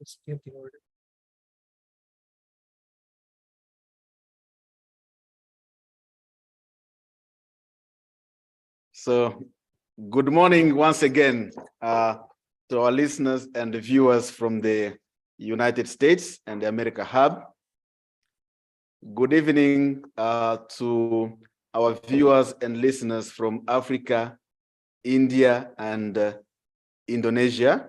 Let's give the order. So, good morning once again to our listeners and viewers from the United States and the America Hub. Good evening to our viewers and listeners from Africa, India, and Indonesia.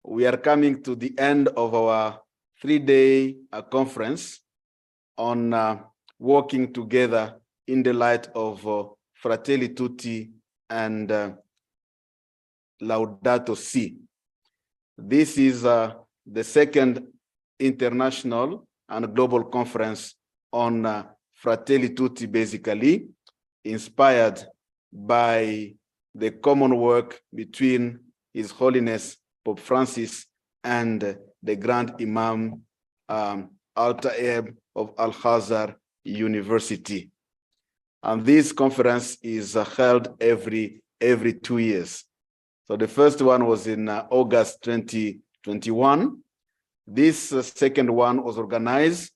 We are coming to the end of our three-day conference on working together in the light of Fratelli Tutti and Laudato Si. This is the second international and global conference on Fratelli Tutti, basically inspired by the common work between His Holiness Pope Francis and the Grand Imam Al-Tayeb of Al-Azhar University. And this conference is held every 2 years. So the first one was in August 2021. This second one was organized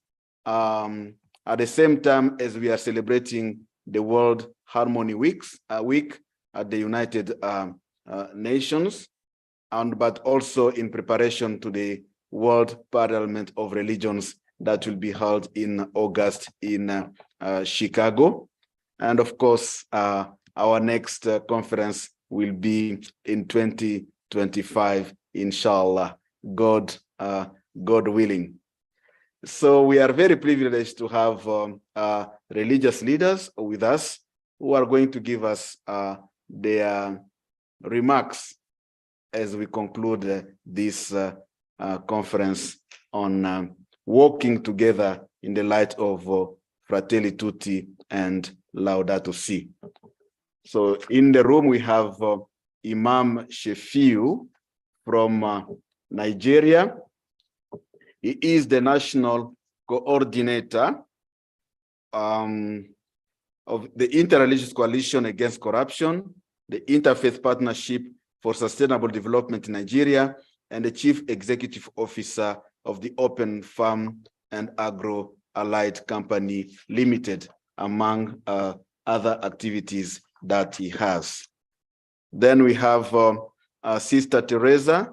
at the same time as we are celebrating the World Harmony Week at the United Nations, but also in preparation to the World Parliament of Religions that will be held in August in Chicago. And of course, our next conference will be in 2025, inshallah, God willing. So we are very privileged to have religious leaders with us who are going to give us their remarks as we conclude this conference on working together in the light of Fratelli Tutti and Laudato Si. So in the room we have Imam Shefiu from Nigeria. He is the national coordinator of the Interreligious Coalition Against Corruption, the Interfaith Partnership for Sustainable Development in Nigeria, and the Chief Executive Officer of the Open Farm and Agro Allied Company Limited, among other activities that he has. Then we have Sister Teresa,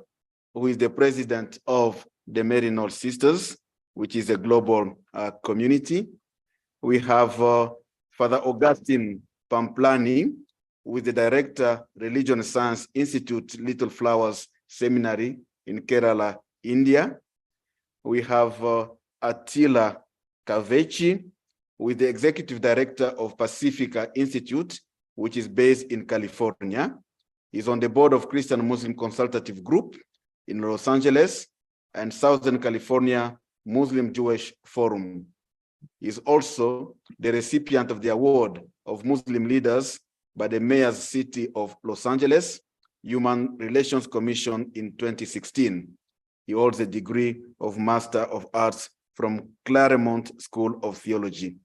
who is the president of the Maryknoll Sisters, which is a global community. We have Father Augustine Pamplany, who is the director, Religion Science Institute, Little Flowers Seminary in Kerala, India. We have Atilla Kahveci, who is the executive director of Pacifica Institute, which is based in California. He's on the board of Christian Muslim Consultative Group in Los Angeles and Southern California Muslim Jewish Forum. He's also the recipient of the award of Muslim leaders by the Mayor's City of Los Angeles Human Relations Commission in 2016. He holds a degree of Master of Arts from Claremont School of Theology.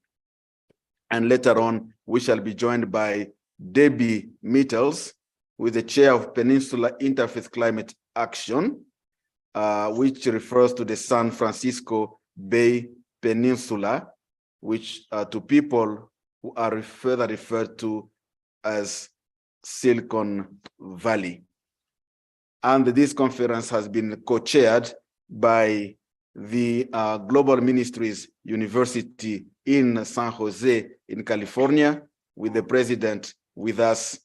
And later on, we shall be joined by Debbie Mytels, who is the chair of Peninsula Interfaith Climate Action, which refers to the San Francisco Bay Peninsula, which to people who are further referred to as Silicon Valley. And this conference has been co-chaired by the Global Ministries University in San Jose in California, with the president with us,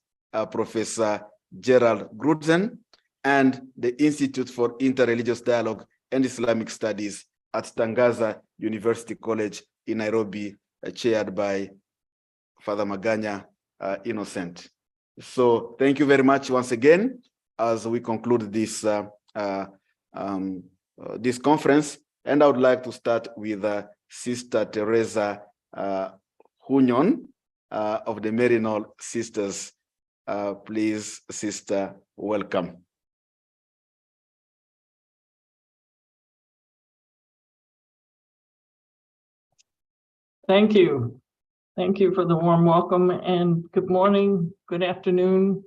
Professor Gerald Grudzen, and the Institute for Interreligious Dialogue and Islamic Studies at Tangaza University College in Nairobi, chaired by Father Maganya Innocent. So thank you very much once again as we conclude this this conference. And I would like to start with Sister Teresa Hougnon of the Maryknoll Sisters. Please, Sister, welcome. Thank you. Thank you for the warm welcome, and good morning, good afternoon,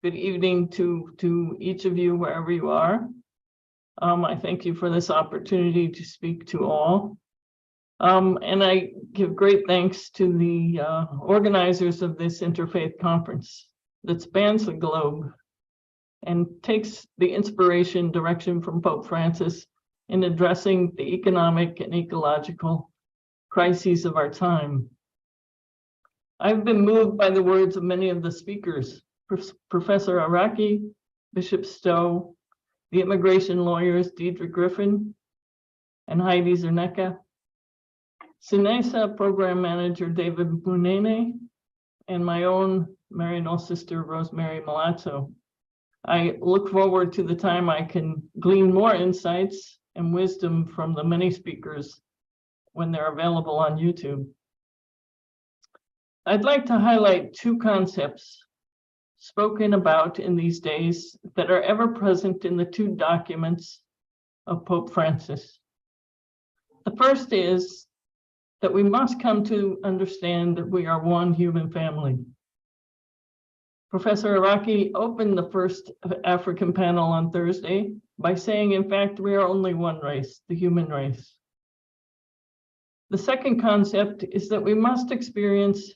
good evening to each of you wherever you are. I thank you for this opportunity to speak to all. And I give great thanks to the organizers of this Interfaith conference that spans the globe and takes the inspiration direction from Pope Francis in addressing the economic and ecological crises of our time. I've been moved by the words of many of the speakers, Professor Araki, Bishop Stowe, the immigration lawyers Deidre Griffin and Heidi Zernecka, SUNESA program manager David Munene, and my own Maryknoll sister Rosemary Malazzo. I look forward to the time I can glean more insights and wisdom from the many speakers when they're available on YouTube. I'd like to highlight two concepts spoken about in these days that are ever present in the two documents of Pope Francis. The first is that we must come to understand that we are one human family. Professor Araki opened the first African panel on Thursday by saying, in fact, we are only one race, the human race. The second concept is that we must experience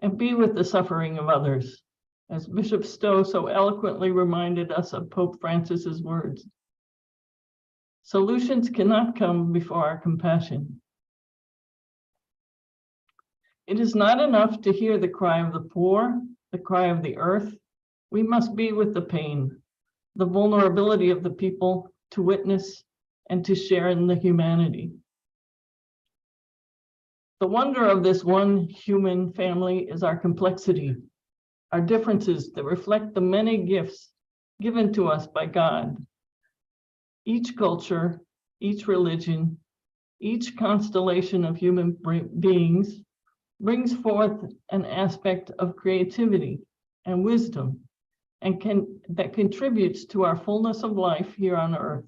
and be with the suffering of others, as Bishop Stowe so eloquently reminded us of Pope Francis's words. Solutions cannot come before our compassion. It is not enough to hear the cry of the poor, the cry of the earth. We must be with the pain, the vulnerability of the people, to witness and to share in the humanity. The wonder of this one human family is our complexity, our differences that reflect the many gifts given to us by God. Each culture, each religion, each constellation of human beings brings forth an aspect of creativity and wisdom and that contributes to our fullness of life here on earth.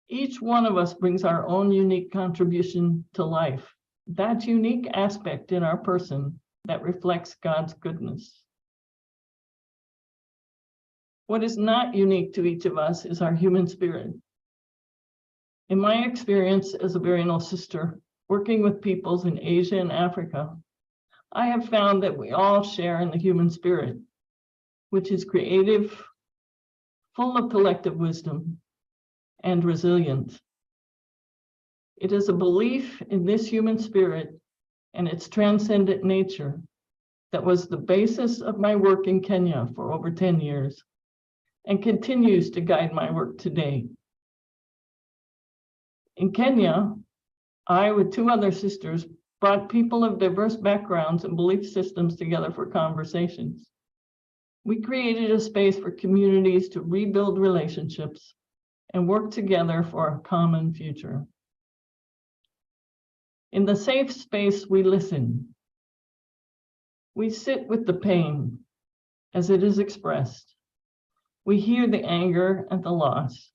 Each one of us brings our own unique contribution to life, that unique aspect in our person that reflects God's goodness. What is not unique to each of us is our human spirit. In my experience as a biennial sister, working with peoples in Asia and Africa, I have found that we all share in the human spirit, which is creative, full of collective wisdom, and resilient. It is a belief in this human spirit and its transcendent nature that was the basis of my work in Kenya for over 10 years and continues to guide my work today. In Kenya, I, with two other sisters, brought people of diverse backgrounds and belief systems together for conversations. We created a space for communities to rebuild relationships and work together for a common future. In the safe space, we listen. We sit with the pain as it is expressed. We hear the anger and the loss.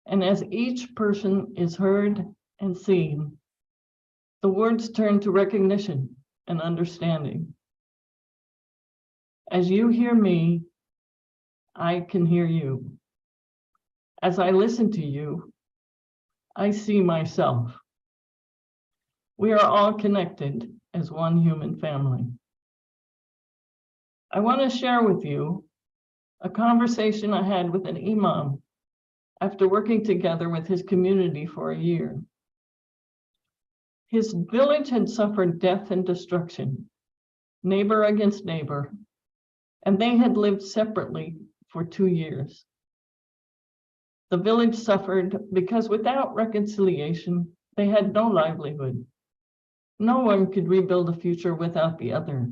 And as each person is heard and seen, the words turn to recognition and understanding. As you hear me, I can hear you. As I listen to you, I see myself. We are all connected as one human family. I want to share with you a conversation I had with an imam after working together with his community for a year. His village had suffered death and destruction, neighbor against neighbor, and they had lived separately for 2 years. The village suffered because without reconciliation, they had no livelihood. No one could rebuild a future without the other.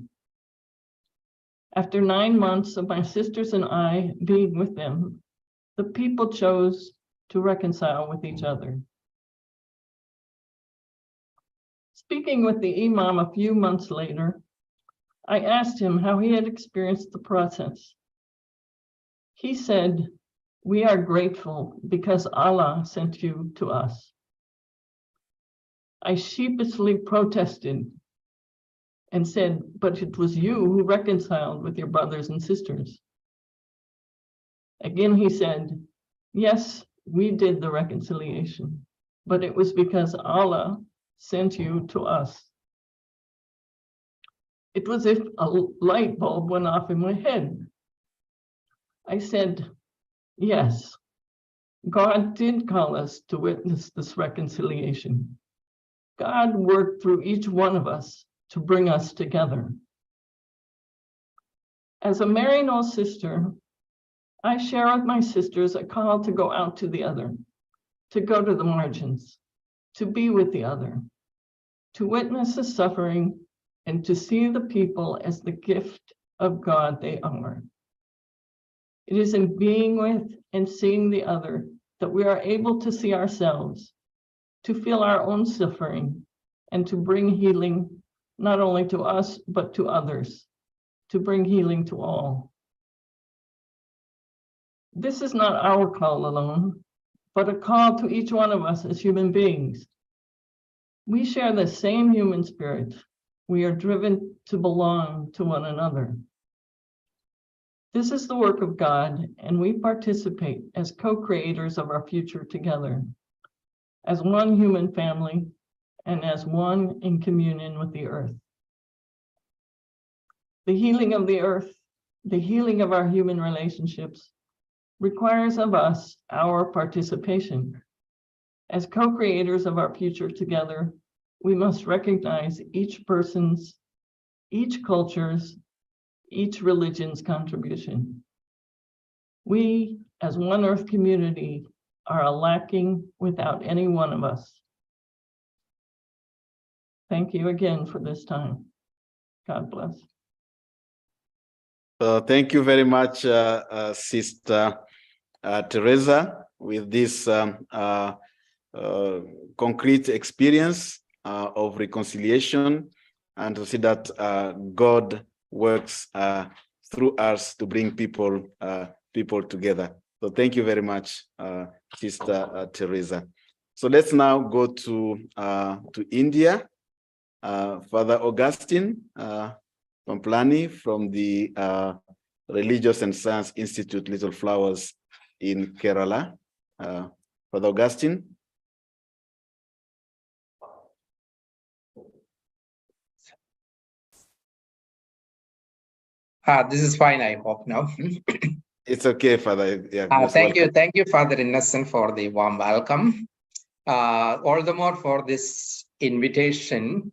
After 9 months of my sisters and I being with them, the people chose to reconcile with each other. Speaking with the imam a few months later, I asked him how he had experienced the process. He said, "We are grateful because Allah sent you to us." I sheepishly protested and said, "But it was you who reconciled with your brothers and sisters." Again, he said, Yes, we did the reconciliation, but it was because Allah sent you to us. It was as if a light bulb went off in my head. I said, yes, God did call us to witness this reconciliation. God worked through each one of us to bring us together. As a Maryknoll sister, I share with my sisters a call to go out to the other, to go to the margins, to be with the other, to witness the suffering, and to see the people as the gift of God they are. It is in being with and seeing the other that we are able to see ourselves, to feel our own suffering, and to bring healing not only to us, but to others, to bring healing to all. This is not our call alone, but a call to each one of us as human beings. We share the same human spirit. We are driven to belong to one another. This is the work of God, and we participate as co-creators of our future together, as one human family and as one in communion with the earth. The healing of the earth, the healing of our human relationships, requires of us our participation. As co-creators of our future together, we must recognize each person's, each culture's, each religion's contribution. We, as one earth community, are lacking without any one of us. Thank you again for this time. God bless. Thank you very much, Sister Teresa, with this concrete experience of reconciliation, and to see that God works through us to bring people together. So thank you very much, Sister Teresa. So let's now go to India. Father Augustine Pamplany from the Religious and Science Institute, Little Flowers in Kerala. Father Augustine. This is fine, I hope now. It's okay, Father. Yeah, thank you, Father Innocent, for the warm welcome. All the more for this invitation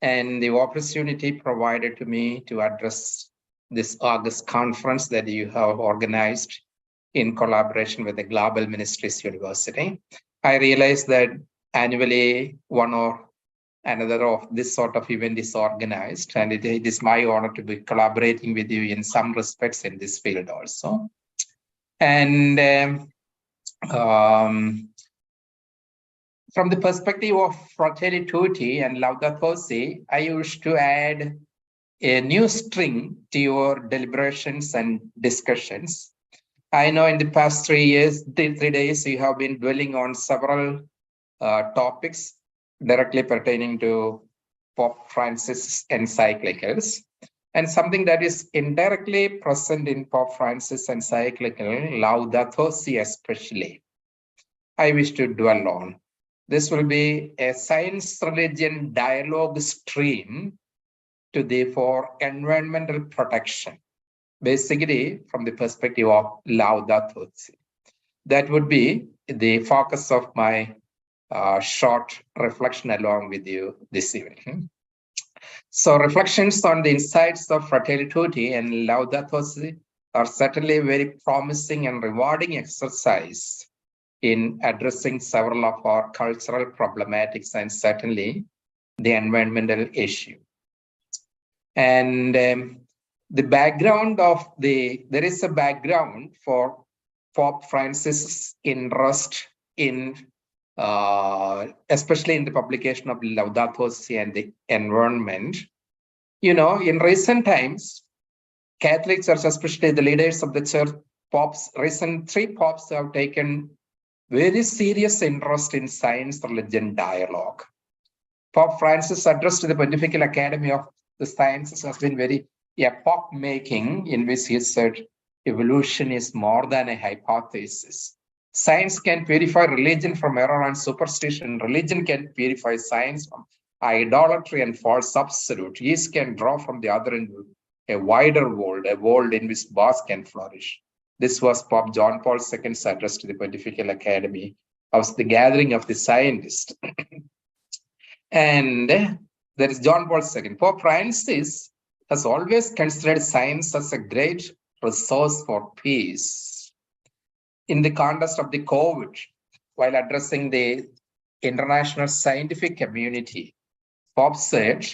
and the opportunity provided to me to address this August conference that you have organized in collaboration with the Global Ministries University. I realize that annually one or another of this sort of event is organized, and it is my honor to be collaborating with you in some respects in this field also. And from the perspective of Fratelli Tutti and Laudato, I wish to add a new string to your deliberations and discussions. I know in the past 3 days, you have been dwelling on several topics directly pertaining to Pope Francis' encyclicals. And something that is indirectly present in Pope Francis' encyclical, Laudato Si especially, I wish to dwell on. This will be a science-religion dialogue stream for environmental protection, basically from the perspective of Laudato Si. That would be the focus of my short reflection along with you this evening. So reflections on the insights of Fratelli Tutti and Laudato Si are certainly a very promising and rewarding exercise in addressing several of our cultural problematics and certainly the environmental issue. And the background of there is a background for Pope Francis' interest in especially in the publication of Laudato Si and the environment. You know, in recent times, Catholic Church, especially the leaders of the church, recent 3 popes have taken very serious interest in science-religion dialogue. Pope Francis' address to the Pontifical Academy of the Sciences has been very epoch-making, in which he said, evolution is more than a hypothesis. Science can purify religion from error and superstition. Religion can purify science from idolatry and false absolute. Each can draw from the other into a wider world, a world in which both can flourish. This was Pope John Paul II's address to the Pontifical Academy of the gathering of the scientists. And there is John Paul II. Pope Francis has always considered science as a great resource for peace. In the context of the COVID, while addressing the international scientific community, Pope said,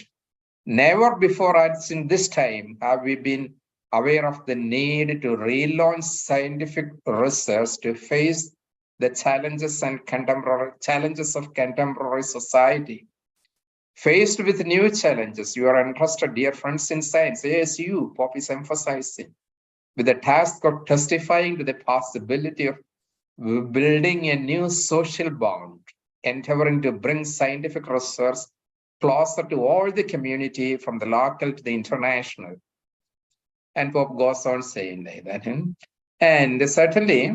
never before as in this time have we been aware of the need to relaunch scientific research to face the challenges and challenges of contemporary society. Faced with new challenges, you are entrusted, dear friends in science, as you, Pope is emphasizing, with the task of testifying to the possibility of building a new social bond, endeavoring to bring scientific research closer to all the community, from the local to the international. And Pope goes on saying that. And certainly,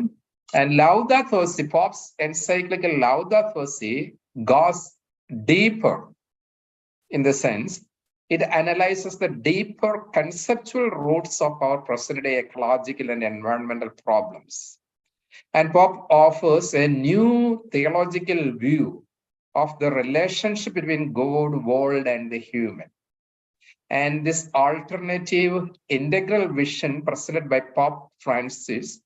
and Laudato Si, Pope's encyclical Laudato Si goes deeper in the sense it analyzes the deeper conceptual roots of our present-day ecological and environmental problems. And Pope offers a new theological view of the relationship between God, world, and the human. And this alternative integral vision presented by Pope Francis,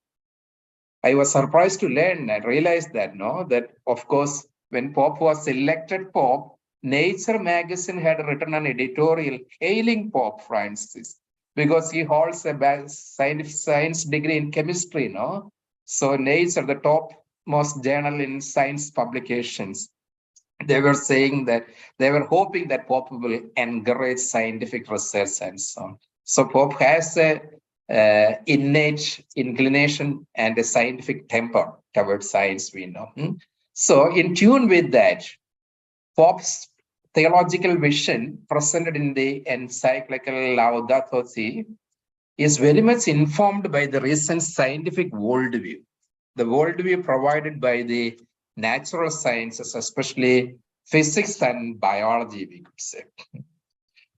I was surprised to learn and realize that, that of course, when Pope was elected Pope, Nature magazine had written an editorial hailing Pope Francis because he holds a science degree in chemistry, So Nature, the topmost journal in science publications, they were saying that they were hoping that Pope will encourage scientific research and so on. So Pope has a innate inclination and a scientific temper towards science, we know. So in tune with that, Pope's theological vision presented in the encyclical Laudato Si is very much informed by the recent scientific worldview, the worldview provided by the natural sciences, especially physics and biology, we could say.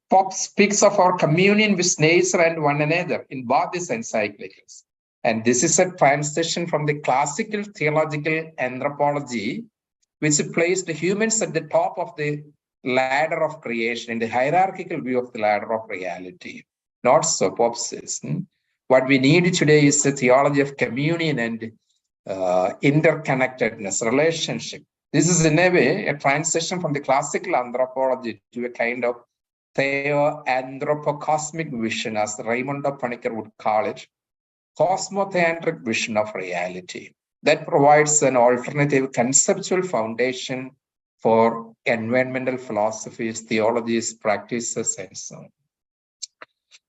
Pope speaks of our communion with nature and one another in both these encyclicals. And this is a transition from the classical theological anthropology, which placed the humans at the top of the ladder of creation, in the hierarchical view of the ladder of reality. Not so, Pope says. What we need today is a theology of communion and interconnectedness, relationship. This is in a way a transition from the classical anthropology to a kind of theo-anthropocosmic vision, as Raymond of Panikkar would call it, cosmotheantric vision of reality that provides an alternative conceptual foundation for environmental philosophies, theologies, practices, and so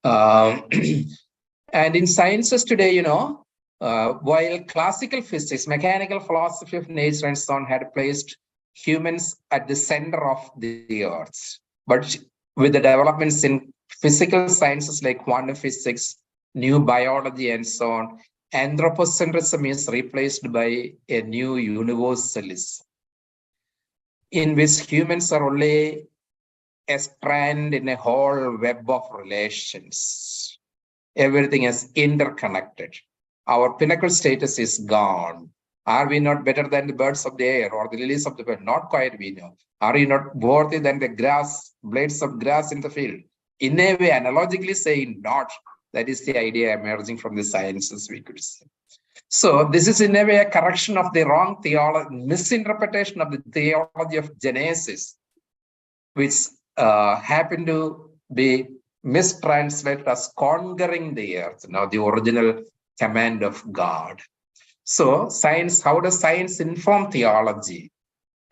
on. And in sciences today, while classical physics, mechanical philosophy of nature, and so on had placed humans at the center of the earth, but with the developments in physical sciences like quantum physics, new biology, and so on, anthropocentrism is replaced by a new universalism, in which humans are only a strand in a whole web of relations. Everything is interconnected. Our pinnacle status is gone. Are we not better than the birds of the air or the lilies of the field? Not quite, we know. Are you not worthy than the grass, blades of grass in the field? In a way, analogically saying not. That is the idea emerging from the sciences, we could say. So this is in a way a correction of the wrong theology, misinterpretation of the theology of Genesis, which happened to be mistranslated as conquering the earth, the original command of God. So science, how does science inform theology?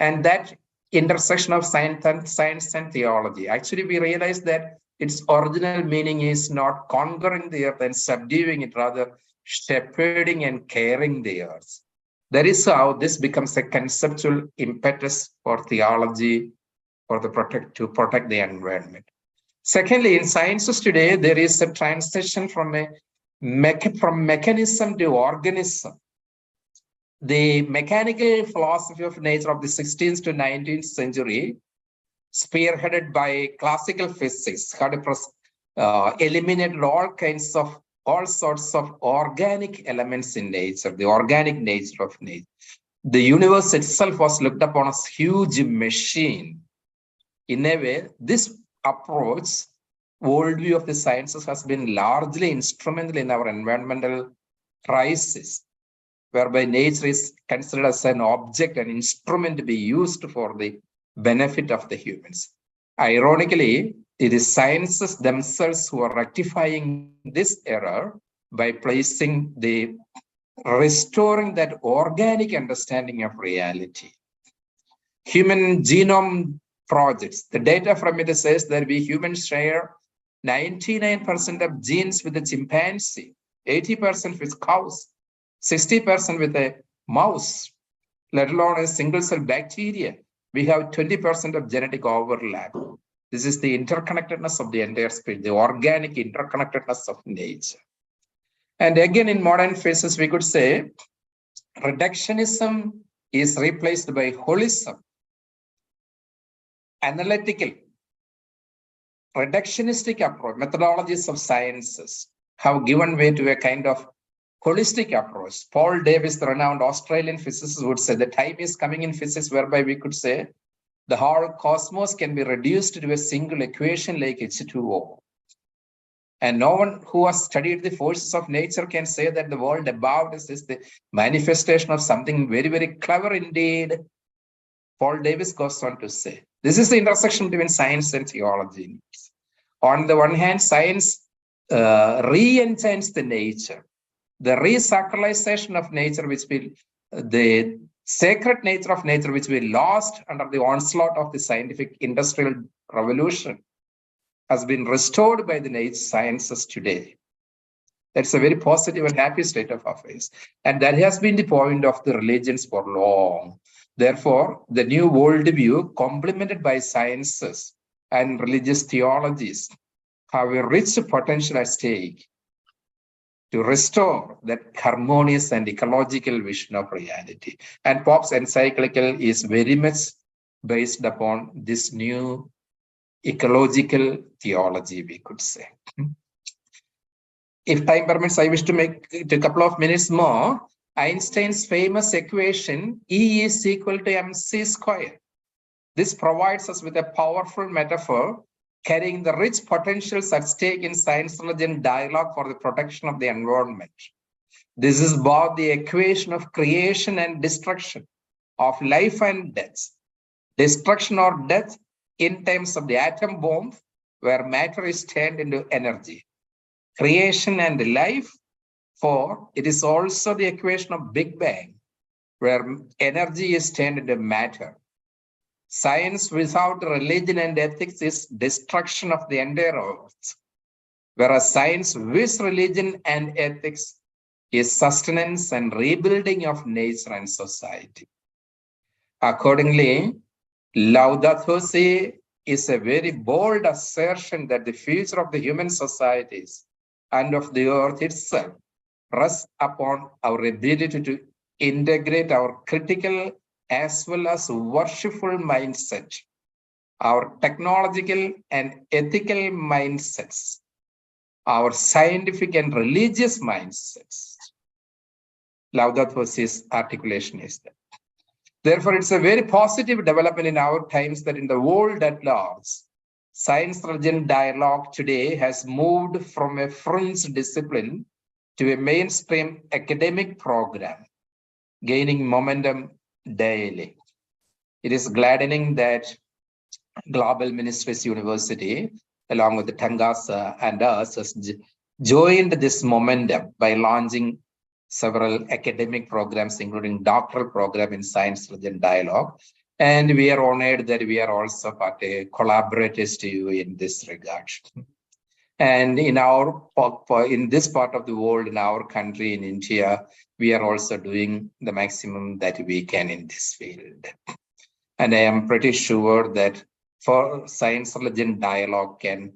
And that intersection of science and theology, actually we realize that its original meaning is not conquering the earth and subduing it, rather shepherding and caring the earth. That is how this becomes a conceptual impetus for theology, to protect the environment. Secondly, in sciences today, there is a transition from mechanism to organism. the mechanical philosophy of nature of the 16th to 19th century, spearheaded by classical physics, had eliminated all sorts of organic elements in nature, the organic nature of nature. The universe itself was looked upon as huge machine. In a way, this approach, worldview of the sciences, has been largely instrumental in our environmental crisis, whereby nature is considered as an object, an instrument to be used for the benefit of the humans. Ironically, it is sciences themselves who are rectifying this error by restoring that organic understanding of reality. Human genome projects, the data from it says that we humans share 99% of genes with the chimpanzee, 80% with cows, 60% with a mouse, let alone a single cell bacteria. We have 20% of genetic overlap. This is the interconnectedness of the entire spirit, the organic interconnectedness of nature. And again, in modern physics, we could say reductionism is replaced by holism. Analytical, reductionistic approach, methodologies of sciences have given way to a kind of holistic approach. Paul Davies, the renowned Australian physicist, would say the time is coming in physics whereby we could say the whole cosmos can be reduced to a single equation like H2O. And no one who has studied the forces of nature can say that the world above us is the manifestation of something very, very clever indeed. Paul Davies goes on to say, this is the intersection between science and theology. On the one hand, science re-enchants the nature, the re-sacralization of nature, the sacred nature of nature, which we lost under the onslaught of the scientific industrial revolution, has been restored by the nature sciences today. That's a very positive and happy state of affairs. And that has been the point of the religions for long. Therefore, the new worldview, complemented by sciences and religious theologies, have a rich potential at stake to restore that harmonious and ecological vision of reality. And Pope's encyclical is very much based upon this new ecological theology, we could say. If time permits, I wish to make it a couple of minutes more. Einstein's famous equation, E is equal to mc squared. This provides us with a powerful metaphor carrying the rich potentials at stake in science-religion dialogue for the protection of the environment. This is both the equation of creation and destruction, of life and death. Destruction or death in terms of the atom bomb, where matter is turned into energy. Creation and life, for it is also the equation of Big Bang, where energy is turned into matter. Science without religion and ethics is destruction of the entire earth, whereas science with religion and ethics is sustenance and rebuilding of nature and society. Accordingly, Laudato Si is a very bold assertion that the future of the human societies and of the earth itself rests upon our ability to integrate our critical as well as worshipful mindset, our technological and ethical mindsets, our scientific and religious mindsets. Laudato Si's articulation is that. Therefore, it's a very positive development in our times that in the world at large, science-religion dialogue today has moved from a fringe discipline to a mainstream academic program, gaining momentum daily. It is gladdening that Global Ministries University, along with the Tangasa and us, has joined this momentum by launching several academic programs, including doctoral program in science-religion dialogue. And we are honored that we are also collaborators to you in this regard. And in this part of the world, in our country, in India, we are also doing the maximum that we can in this field. And I am pretty sure that for science-religion dialogue can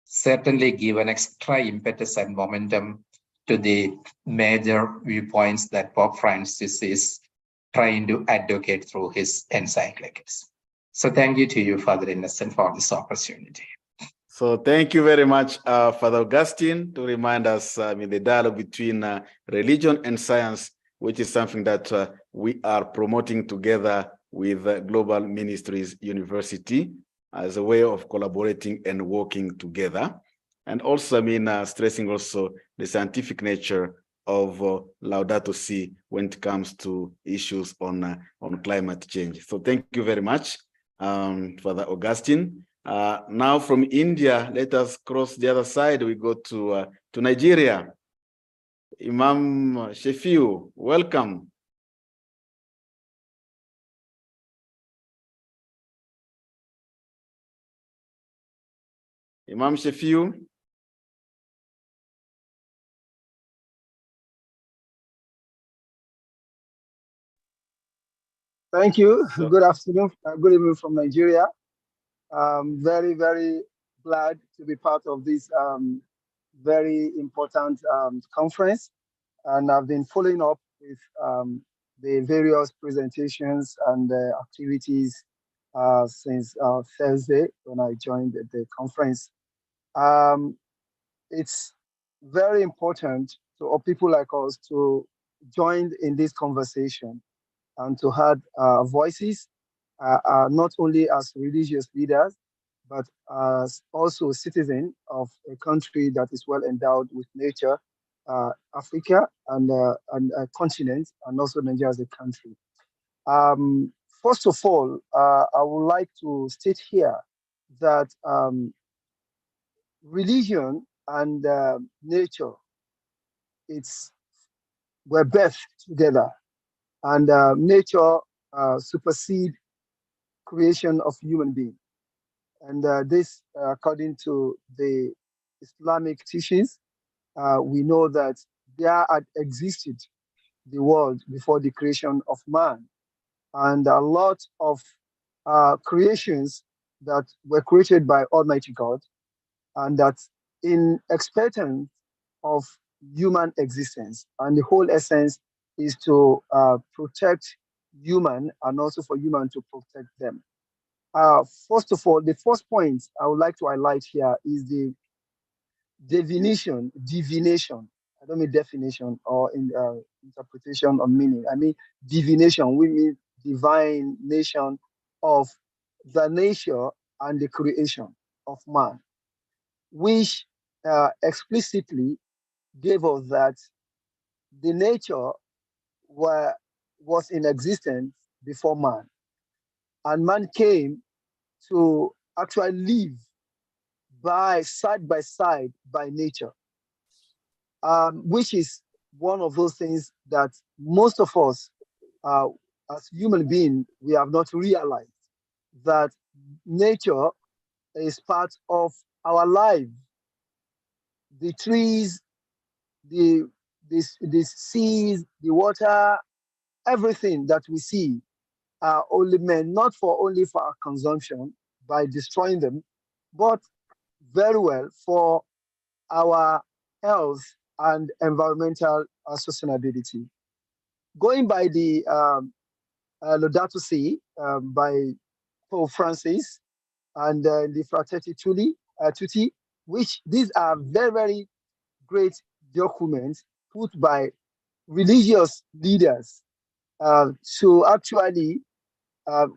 certainly give an extra impetus and momentum to the major viewpoints that Pope Francis is trying to advocate through his encyclicals. So thank you to you, Father Innocent, for this opportunity. So thank you very much, Father Augustine, to remind us the dialogue between religion and science, which is something that we are promoting together with Global Ministries University as a way of collaborating and working together. And also, stressing also the scientific nature of Laudato Si when it comes to issues on climate change. So thank you very much, Father Augustine. Now from India, let us cross the other side. We go to Nigeria. Imam Shefiu, welcome. Imam Shefiu. Thank you. Good afternoon. Good evening from Nigeria. Very, very glad to be part of this very important conference. And I've been following up with the various presentations and activities since Thursday when I joined the conference. It's very important to people like us to join in this conversation and to have voices, not only as religious leaders, but as also citizens of a country that is well endowed with nature, Africa and a continent, and also Nigeria as a country. First of all, I would like to state here that religion and nature, we're birthed together. And nature supersedes creation of human being. And this, according to the Islamic teachings, we know that there had existed the world before the creation of man. And a lot of creations that were created by Almighty God, and that in expectance of human existence. And the whole essence is to protect human and also for human to protect them. First of all, the first point I would like to highlight here is the divination. I don't mean definition or interpretation or meaning. I mean divination. We mean divine nation of the nature and the creation of man, which explicitly gave us that the nature was in existence before man, and man came to actually live side by side by nature, which is one of those things that most of us as human beings, we have not realized that nature is part of our life. The trees, the seas, the water, everything that we see are only meant not only for our consumption by destroying them, but very well for our health and environmental sustainability. Going by the Laudato Si by Pope Francis and the Fratelli Tutti, which these are very, very great documents put by religious leaders to actually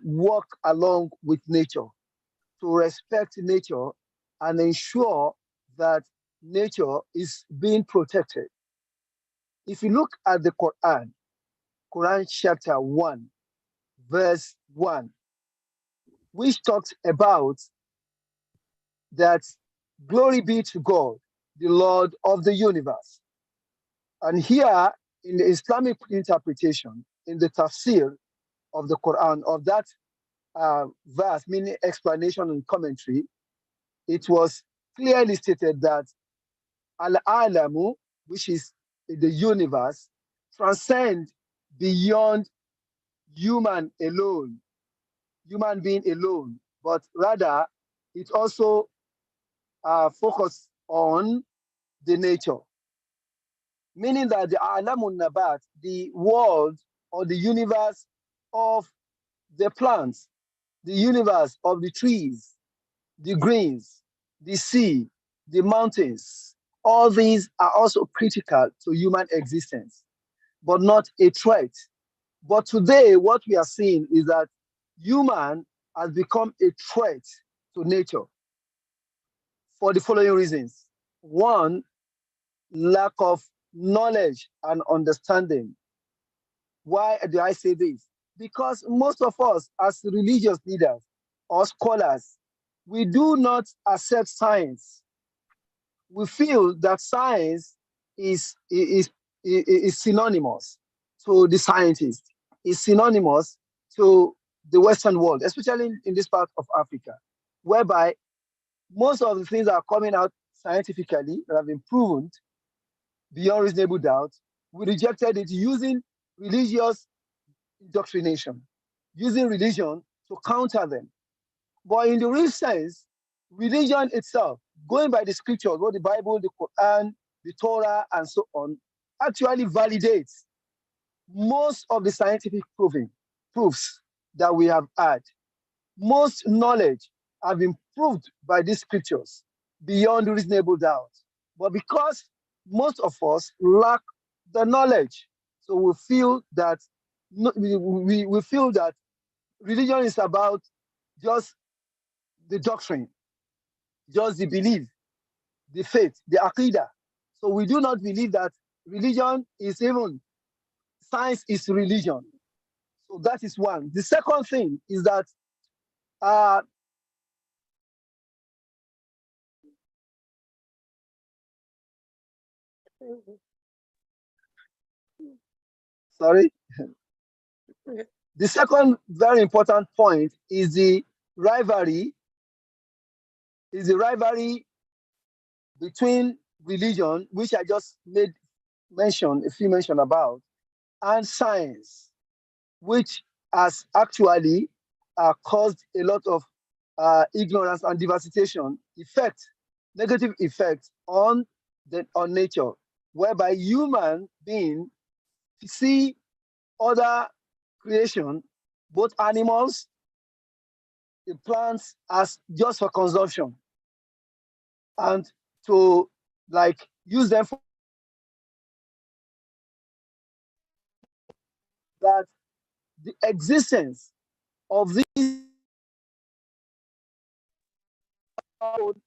work along with nature, to respect nature and ensure that nature is being protected. If you look at the Quran chapter 1, verse 1, which talks about that glory be to God, the Lord of the universe. And here in the Islamic interpretation, in the tafsir of the Quran, of that verse, meaning explanation and commentary, it was clearly stated that al-alamu, which is the universe, transcends beyond human being alone, but rather it also focuses on the nature. Meaning that the alamun nabat, the world or the universe of the plants, the universe of the trees, the greens, the sea, the mountains. All these are also critical to human existence, but not a threat. But today, what we are seeing is that human has become a threat to nature for the following reasons. One, lack of knowledge and understanding. Why do I say this? Because most of us, as religious leaders or scholars, we do not accept science. We feel that science is synonymous to the scientist, is synonymous to the Western world, especially in this part of Africa, whereby most of the things that are coming out scientifically that have been proven beyond reasonable doubt, we rejected it using religious indoctrination, using religion to counter them. But in the real sense, religion itself, going by the scriptures, both the Bible, the Quran, the Torah, and so on, actually validates most of the scientific proofs that we have had. Most knowledge have been proved by these scriptures beyond reasonable doubt. But because most of us lack the knowledge, so we feel that we feel that religion is about just the doctrine, just the belief, the faith, the aqidah. So we do not believe that religion is even, science is religion. So that is one. The second thing is that sorry. The second very important point is the rivalry between religion, which I just made a few mention about, and science, which has actually caused a lot of ignorance and devastation negative effects on nature, whereby human beings see other creation, both animals, the plants, as just for consumption, and to like use them for that. The existence of these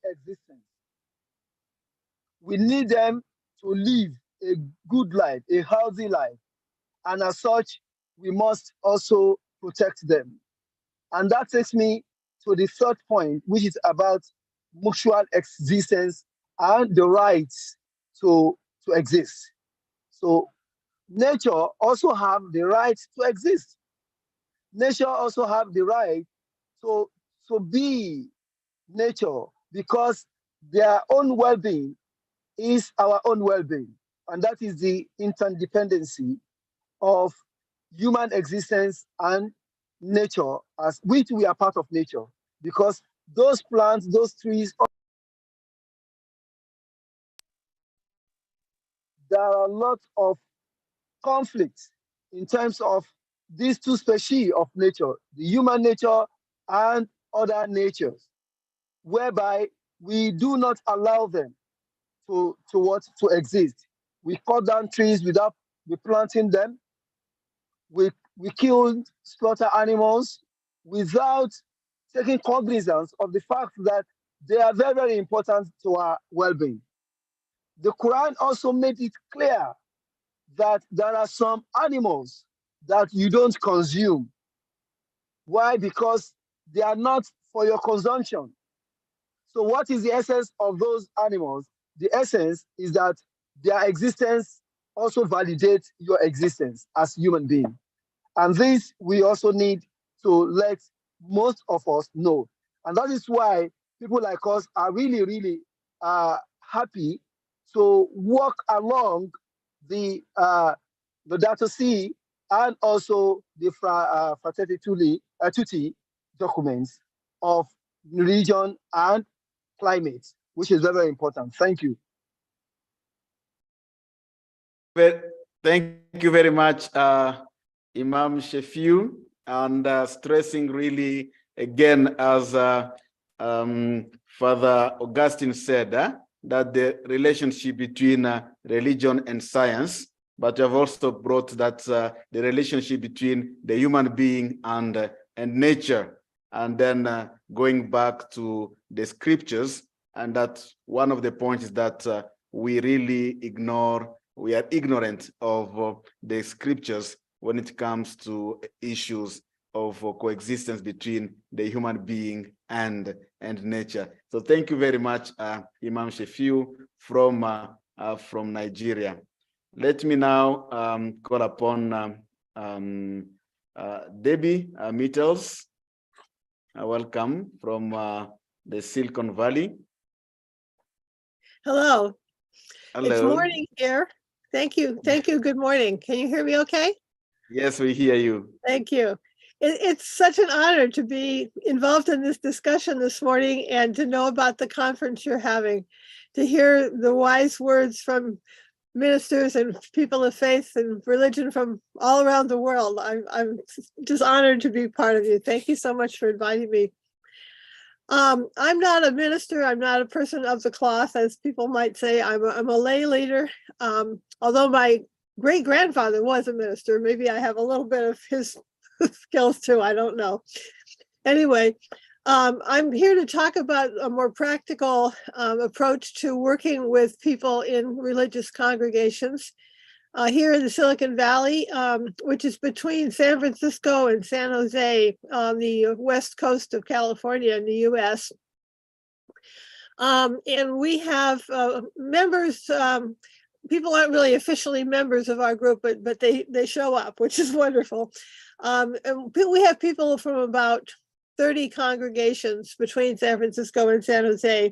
existence, we need them to live a good life, a healthy life, and as such, we must also protect them. And that takes me to the third point, which is about mutual existence and the rights to exist. So nature also have the right to exist. Nature also have the right to be nature, because their own well-being is our own well-being. And that is the interdependency of human existence and nature, as which we are part of nature, because those plants, those trees, there are a lot of conflicts in terms of these two species of nature, the human nature and other natures, whereby we do not allow them to exist. We cut down trees without replanting them. We kill, slaughter animals without taking cognizance of the fact that they are very, very important to our well-being. The Quran also made it clear that there are some animals that you don't consume. Why? Because they are not for your consumption. So what is the essence of those animals? The essence is that their existence also validates your existence as human being. And this we also need to let most of us know. And that is why people like us are really, really happy to walk along the Laudato Si and also the Fratelli Tutti documents of religion and climate, which is very, very important. Thank you. Thank you very much, Imam Shefiu, and stressing really, again, as Father Augustine said, that the relationship between religion and science, but you have also brought that the relationship between the human being and nature, and then going back to the scriptures, and that one of the points is that we really we are ignorant of the scriptures when it comes to issues of coexistence between the human being and nature. So thank you very much, Imam Shefiu from Nigeria. Let me now call upon Debbie Mytels. Welcome from the Silicon Valley. Hello. Hello. It's morning here. Thank you. Thank you. Good morning. Can you hear me okay? Yes, we hear you. Thank you. It's such an honor to be involved in this discussion this morning and to know about the conference you're having, to hear the wise words from ministers and people of faith and religion from all around the world. I'm just honored to be part of you. Thank you so much for inviting me. I'm not a minister. I'm not a person of the cloth, as people might say. I'm a lay leader. Although my great-grandfather was a minister, maybe I have a little bit of his skills too. I don't know. Anyway, I'm here to talk about a more practical approach to working with people in religious congregations here in the Silicon Valley, which is between San Francisco and San Jose on the west coast of California in the US. And we have members, people aren't really officially members of our group, but they show up, which is wonderful. And we have people from about 30 congregations between San Francisco and San Jose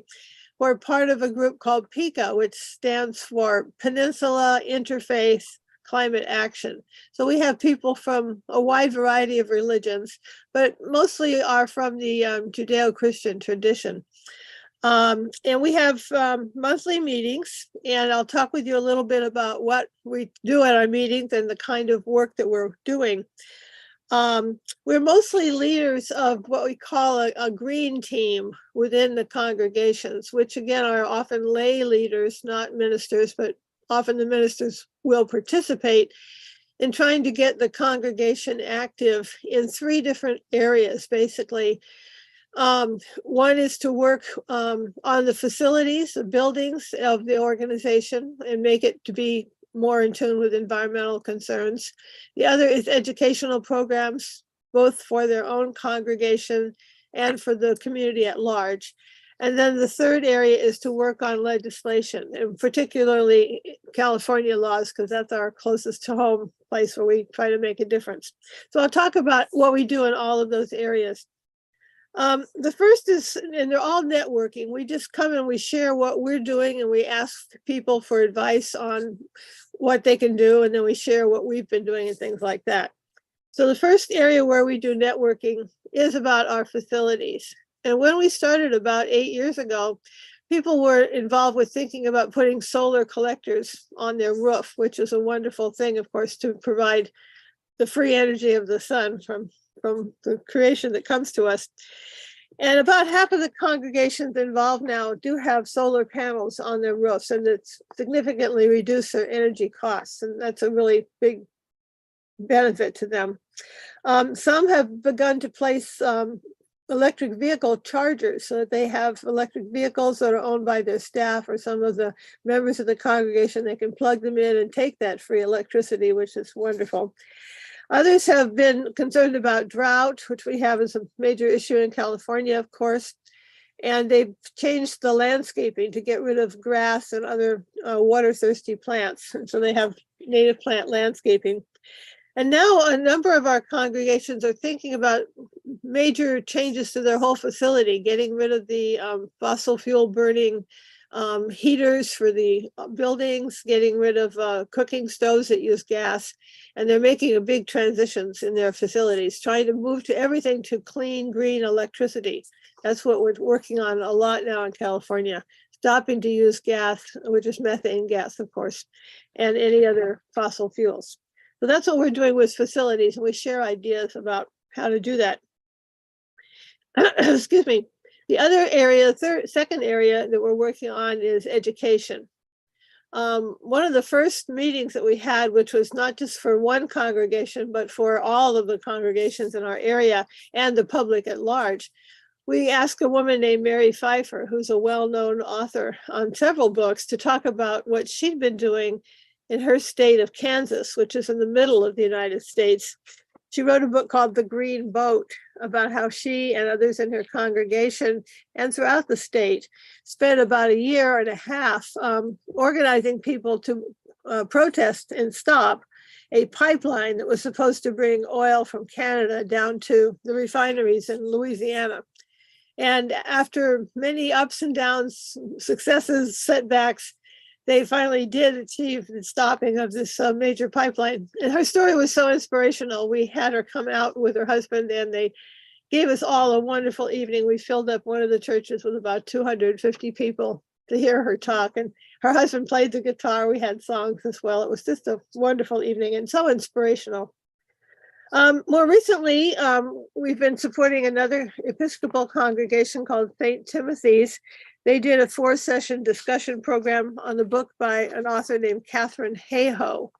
who are part of a group called PICA, which stands for Peninsula Interfaith Climate Action. So we have people from a wide variety of religions, but mostly are from the Judeo-Christian tradition. And we have monthly meetings, and I'll talk with you a little bit about what we do at our meetings and the kind of work that we're doing. We're mostly leaders of what we call a green team within the congregations, which again are often lay leaders, not ministers, but often the ministers will participate in trying to get the congregation active in 3 different areas, basically. One is to work on the facilities, the buildings of the organization and make it to be more in tune with environmental concerns. The other is educational programs, both for their own congregation and for the community at large. And then the third area is to work on legislation, and particularly California laws, because that's our closest to home place where we try to make a difference. So I'll talk about what we do in all of those areas. The first is, and they're all networking. We just come and we share what we're doing and we ask people for advice on what they can do, and then we share what we've been doing and things like that. So the first area where we do networking is about our facilities. And when we started about 8 years ago, people were involved with thinking about putting solar collectors on their roof, which is a wonderful thing, of course, to provide the free energy of the sun from the creation that comes to us. And about half of the congregations involved now do have solar panels on their roofs, and it's significantly reduced their energy costs. And that's a really big benefit to them. Some have begun to place electric vehicle chargers so that they have electric vehicles that are owned by their staff or some of the members of the congregation. They can plug them in and take that free electricity, which is wonderful. Others have been concerned about drought, which we have as a major issue in California, of course, and they've changed the landscaping to get rid of grass and other water-thirsty plants. And so they have native plant landscaping. And now a number of our congregations are thinking about major changes to their whole facility, getting rid of the fossil fuel burning heaters for the buildings, getting rid of cooking stoves that use gas. And they're making a big transitions in their facilities, trying to move to everything to clean, green electricity. That's what we're working on a lot now in California, stopping to use gas, which is methane gas, of course, and any other fossil fuels. So that's what we're doing with facilities, and we share ideas about how to do that. Excuse me. The other area, second area that we're working on is education. One of the first meetings that we had, which was not just for one congregation, but for all of the congregations in our area and the public at large, we asked a woman named Mary Pfeiffer, who's a well-known author on several books, to talk about what she'd been doing in her state of Kansas, which is in the middle of the United States. She wrote a book called The Green Boat about how she and others in her congregation and throughout the state spent about a year and a half organizing people to protest and stop a pipeline that was supposed to bring oil from Canada down to the refineries in Louisiana. And after many ups and downs, successes, setbacks, they finally did achieve the stopping of this major pipeline. And her story was so inspirational. We had her come out with her husband, and they gave us all a wonderful evening. We filled up one of the churches with about 250 people to hear her talk. And her husband played the guitar. We had songs as well. It was just a wonderful evening and so inspirational. More recently, we've been supporting another Episcopal congregation called St. Timothy's. They did a 4-session discussion program on the book by an author named Katharine Hayhoe.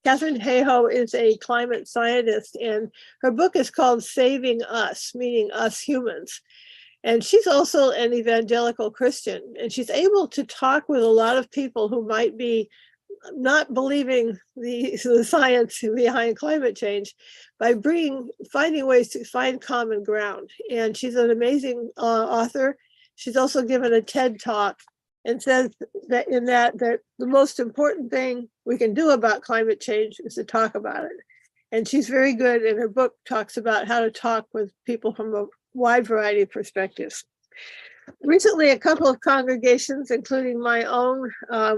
Katharine Hayhoe is a climate scientist, and her book is called Saving Us, meaning us humans. And she's also an evangelical Christian, and she's able to talk with a lot of people who might be not believing the science behind climate change by finding ways to find common ground. And she's an amazing author. She's also given a TED talk and says that that the most important thing we can do about climate change is to talk about it. And she's very good, and her book talks about how to talk with people from a wide variety of perspectives. Recently, a couple of congregations, including my own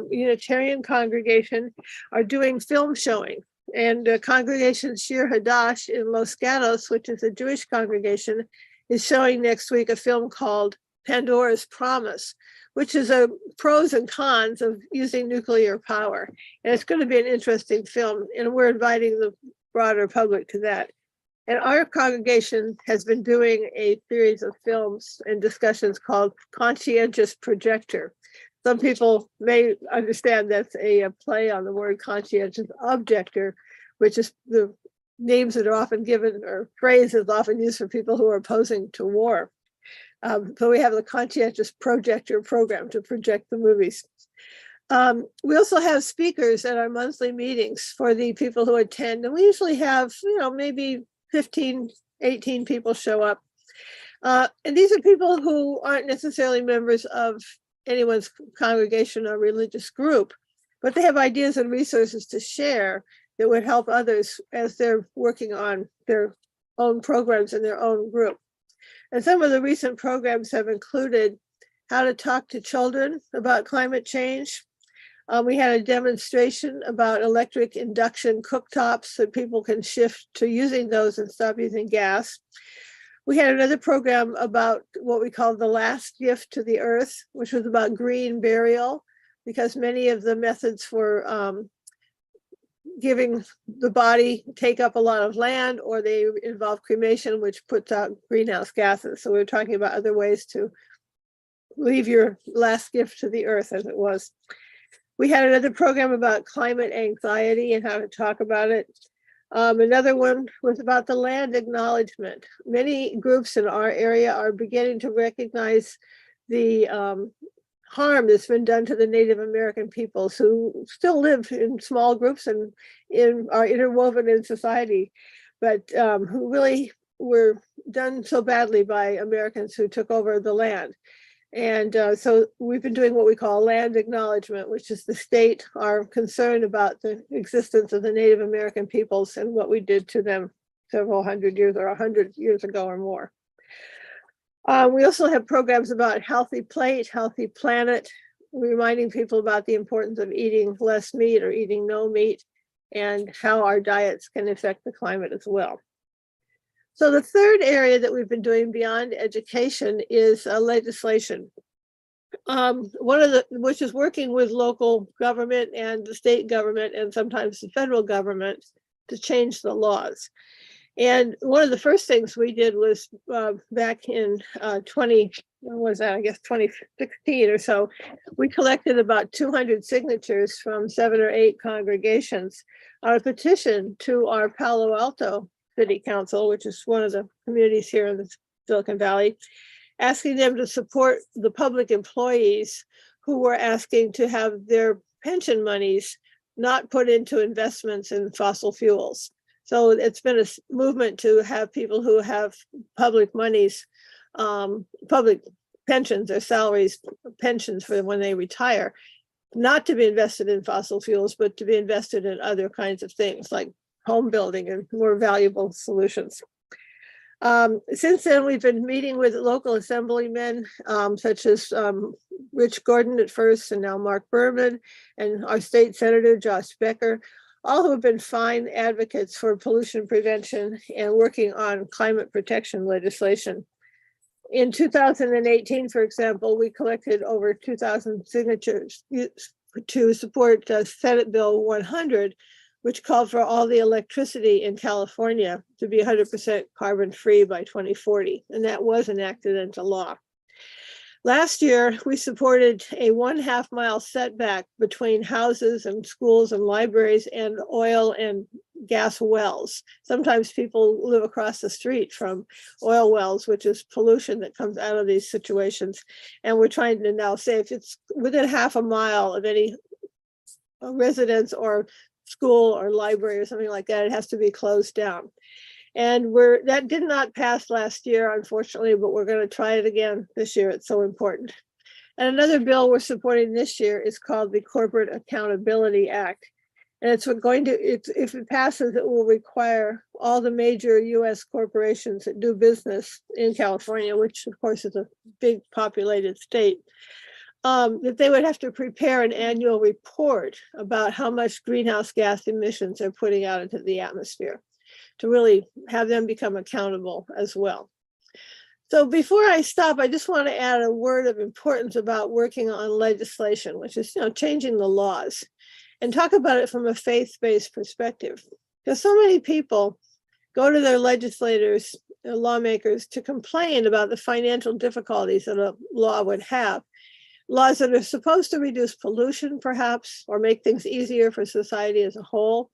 Unitarian congregation, are doing film showing. And Congregation Shir Hadash in Los Gatos, which is a Jewish congregation, is showing next week a film called Pandora's Promise, which is a pros and cons of using nuclear power. And it's going to be an interesting film, and we're inviting the broader public to that. And our congregation has been doing a series of films and discussions called Conscientious Projector. Some people may understand that's a play on the word conscientious objector, which is the names that are often given, or phrases often used for people who are opposing to war. So we have the Conscientious Projector program to project the movies. We also have speakers at our monthly meetings for the people who attend, and we usually have, maybe 15, 18 people show up. And these are people who aren't necessarily members of anyone's congregation or religious group, but they have ideas and resources to share that would help others as they're working on their own programs in their own group. And some of the recent programs have included how to talk to children about climate change. We had a demonstration about electric induction cooktops so people can shift to using those and stop using gas. We had another program about what we call the last gift to the earth, which was about green burial, because many of the methods for giving the body take up a lot of land, or they involve cremation, which puts out greenhouse gases. So we're talking about other ways to leave your last gift to the earth, as it was. We had another program about climate anxiety and how to talk about it. Another one was about the land acknowledgement. Many groups in our area are beginning to recognize the harm that's been done to the Native American peoples who still live in small groups and are interwoven in society, but who really were done so badly by Americans who took over the land. And so we've been doing what we call land acknowledgement, which is the state are concerned about the existence of the Native American peoples and what we did to them several hundred years or 100 years ago or more. We also have programs about healthy plate, healthy planet, reminding people about the importance of eating less meat or eating no meat, and how our diets can affect the climate as well. So the third area that we've been doing beyond education is legislation. Which is working with local government and the state government and sometimes the federal government to change the laws. And one of the first things we did was back in 2016 or so, we collected about 200 signatures from 7 or 8 congregations on a petition to our Palo Alto City Council, which is one of the communities here in the Silicon Valley, asking them to support the public employees who were asking to have their pension monies not put into investments in fossil fuels. So it's been a movement to have people who have public monies, public pensions or salaries, pensions for when they retire, not to be invested in fossil fuels, but to be invested in other kinds of things like home building and more valuable solutions. Since then, we've been meeting with local assemblymen, such as Rich Gordon at first, and now Mark Berman, and our state senator, Josh Becker, all who have been fine advocates for pollution prevention and working on climate protection legislation. In 2018, for example, we collected over 2,000 signatures to support Senate Bill 100, which called for all the electricity in California to be 100% carbon-free by 2040, and that was enacted into law. Last year, we supported a 1/2 mile setback between houses and schools and libraries and oil and gas wells. Sometimes people live across the street from oil wells, which is pollution that comes out of these situations. And we're trying to now say if it's within 1/2 mile of any residence or school or library or something like that, it has to be closed down. And that did not pass last year, unfortunately, but we're going to try it again this year. It's so important. And another bill we're supporting this year is called the Corporate Accountability Act. And if it passes, it will require all the major US corporations that do business in California, which of course is a big populated state, that they would have to prepare an annual report about how much greenhouse gas emissions they're putting out into the atmosphere, to really have them become accountable as well. So before I stop, I just want to add a word of importance about working on legislation, which is, changing the laws, and talk about it from a faith-based perspective. Because so many people go to their legislators, their lawmakers, to complain about the financial difficulties that a law would have. Laws that are supposed to reduce pollution, perhaps, or make things easier for society as a whole.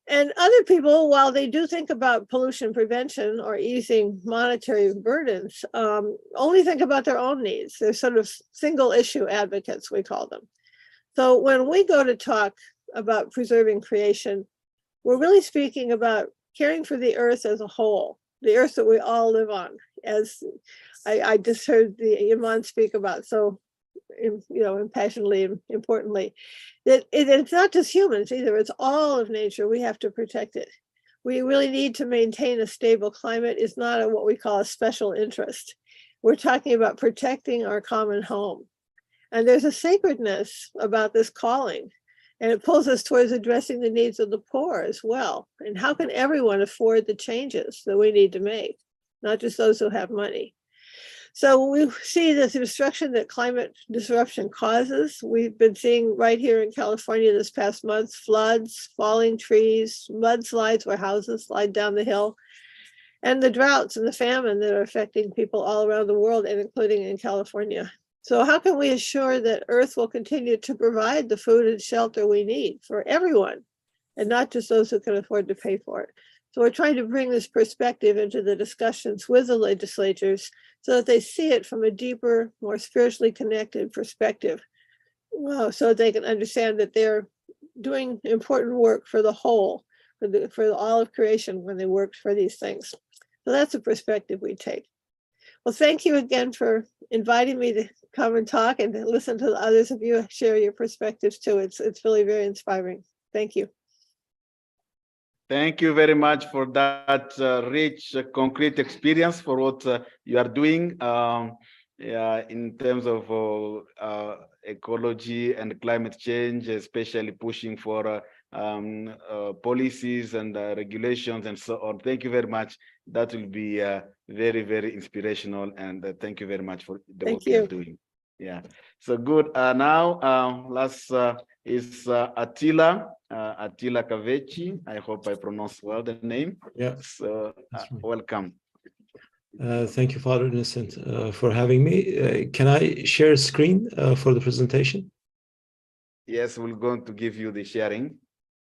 And other people, while they do think about pollution prevention or easing monetary burdens, only think about their own needs. They're sort of single issue advocates, we call them. So when we go to talk about preserving creation, we're really speaking about caring for the earth as a whole, the earth that we all live on, as I just heard the Imam speak about so impassionedly and importantly, that it's not just humans either, it's all of nature. We have to protect it. We really need to maintain a stable climate. It's not what we call a special interest. We're talking about protecting our common home. And there's a sacredness about this calling, and it pulls us towards addressing the needs of the poor as well. And how can everyone afford the changes that we need to make, not just those who have money? So we see the destruction that climate disruption causes. We've been seeing right here in California this past month, floods, falling trees, mudslides where houses slide down the hill, and the droughts and the famine that are affecting people all around the world, and including in California. So how can we assure that Earth will continue to provide the food and shelter we need for everyone, and not just those who can afford to pay for it? So we're trying to bring this perspective into the discussions with the legislatures so that they see it from a deeper, more spiritually connected perspective, so they can understand that they're doing important work for the whole, for all of creation when they work for these things. So that's a perspective we take. Well, thank you again for inviting me to come and talk and to listen to the others of you share your perspectives too. It's really very inspiring. Thank you. Thank you very much for that rich, concrete experience for what you are doing in terms of ecology and climate change, especially pushing for policies and regulations and so on. Thank you very much. That will be very, very inspirational. And thank you very much for the work you're doing. Yeah. So good. Now let's is Atilla Kahveci. I hope I pronounced well the name. Yeah. So That's right. welcome. Thank you, Father Innocent, for having me. Can I share a screen for the presentation? Yes, we're going to give you the sharing.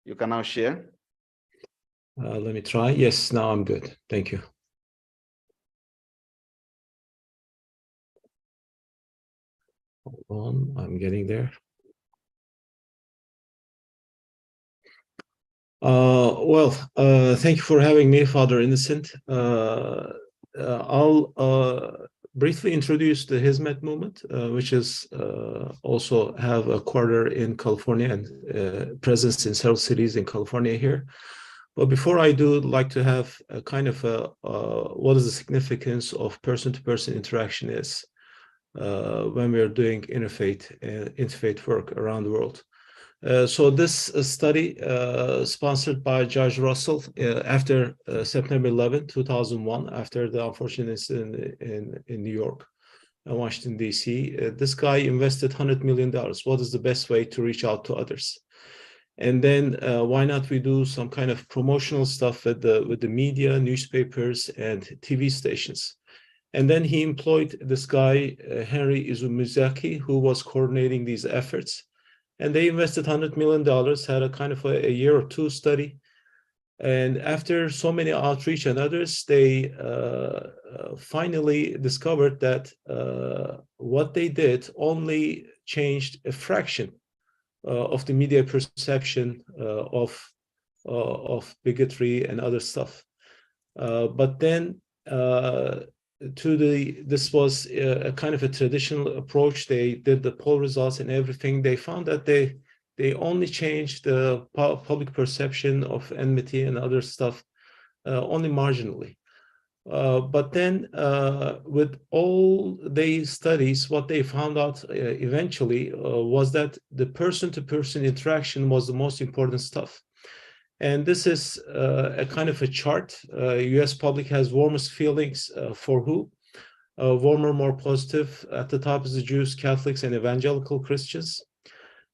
You can now share. Let me try. Yes, now I'm good. Thank you. Hold on, I'm getting there. Thank you for having me, Father Innocent. I'll briefly introduce the Hizmet movement, which is also have a quarter in California and presence in several cities in California here. But before I do, I'd like to have a kind of what is the significance of person-to-person interaction is when we're doing interfaith work around the world. So this study sponsored by Judge Russell after September 11, 2001, after the unfortunate incident in New York and Washington, D.C. This guy invested $100 million. What is the best way to reach out to others? And then why not we do some kind of promotional stuff with the media, newspapers, and TV stations? And then he employed this guy, Henry Izumizaki, who was coordinating these efforts. And they invested $100 million, had a kind of a year or two study. And after so many outreach and others, they finally discovered that what they did only changed a fraction of the media perception of bigotry and other stuff. But then this was a kind of a traditional approach. They did the poll results and everything. They found that they only changed the public perception of enmity and other stuff only marginally. But then with all the studies, what they found out eventually was that the person-to-person interaction was the most important stuff. And this is a kind of a chart. US public has warmest feelings for who? Warmer, more positive. At the top is the Jews, Catholics, and evangelical Christians.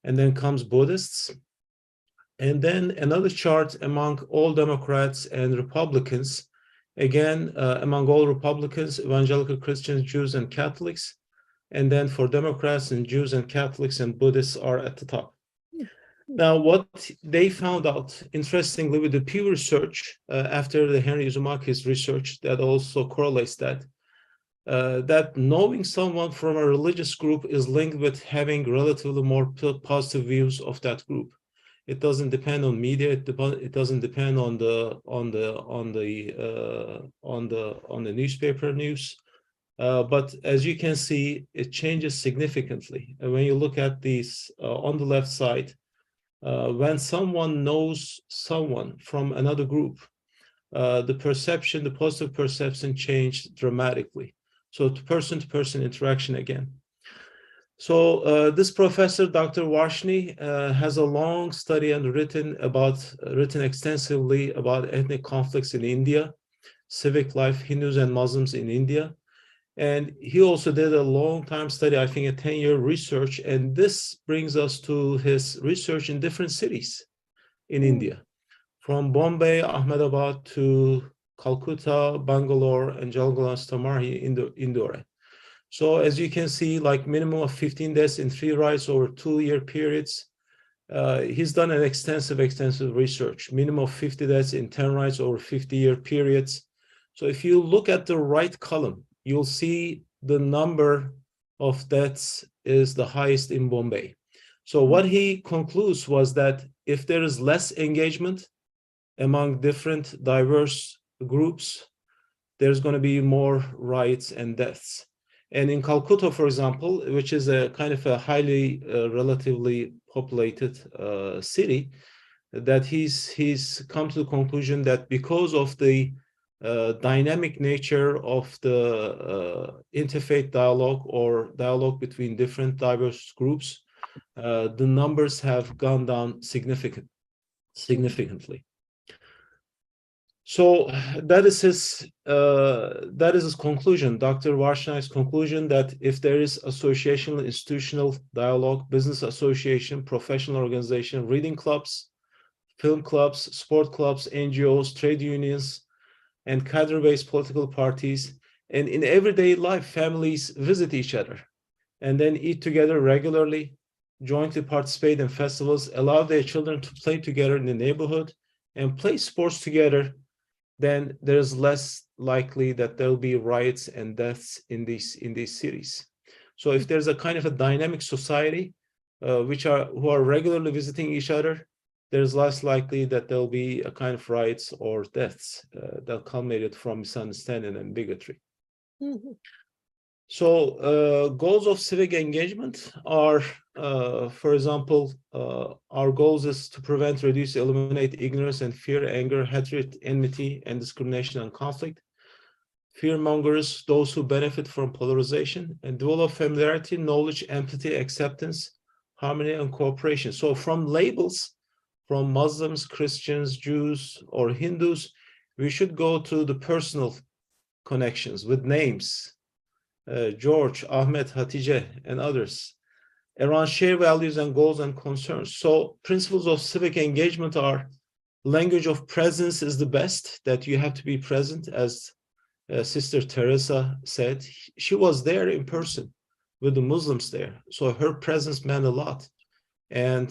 And then comes Buddhists. And then another chart among all Democrats and Republicans. Again, among all Republicans, evangelical Christians, Jews, and Catholics. And then for Democrats and Jews and Catholics and Buddhists are at the top. Now, what they found out, interestingly, with the Pew research, after the Henry Izumaki's research, that also correlates that knowing someone from a religious group is linked with having relatively more positive views of that group. It doesn't depend on media. It doesn't depend on the newspaper news. But as you can see, it changes significantly. And when you look at these on the left side, when someone knows someone from another group, the positive perception changed dramatically. So person-to-person interaction again. So this professor, Dr. Warshni, has a long study and written extensively about ethnic conflicts in India, civic life, Hindus and Muslims in India. And he also did a long time study, I think a 10-year research. And this brings us to his research in different cities in India, from Bombay, Ahmedabad to Calcutta, Bangalore, and Jalgaon, Tamari, Indore. So as you can see, like minimum of 15 deaths in 3 riots over 2-year periods. He's done an extensive research, minimum of 50 deaths in 10 riots over 50-year periods. So if you look at the right column, you'll see the number of deaths is the highest in Bombay. So what he concludes was that if there is less engagement among different diverse groups, there's going to be more riots and deaths. And in Calcutta, for example, which is a kind of a highly relatively populated city, that he's come to the conclusion that because of the dynamic nature of the interfaith dialogue or dialogue between different diverse groups, the numbers have gone down significantly. So that is his conclusion, Dr. Warshni's conclusion, that if there is associational, institutional dialogue, business association, professional organization, reading clubs, film clubs, sport clubs, NGOs, trade unions, and cadre-based political parties, and in everyday life, families visit each other and then eat together regularly, jointly participate in festivals, allow their children to play together in the neighborhood, and play sports together, then there's less likely that there'll be riots and deaths in these cities. So if there's a kind of a dynamic society who are regularly visiting each other, there's less likely that there'll be a kind of riots or deaths that culminated from misunderstanding and bigotry. Mhm. So goals of civic engagement are, for example, our goals is to prevent, reduce, eliminate ignorance and fear, anger, hatred, enmity, and discrimination and conflict. Fear mongers, those who benefit from polarization, and develop familiarity, knowledge, empathy, acceptance, harmony, and cooperation. So from labels, from Muslims, Christians, Jews, or Hindus, we should go to the personal connections with names. George, Ahmed, Hatice, and others, around shared values and goals and concerns. So principles of civic engagement are language of presence is the best, that you have to be present, as Sister Teresa said. She was there in person with the Muslims there. So her presence meant a lot. And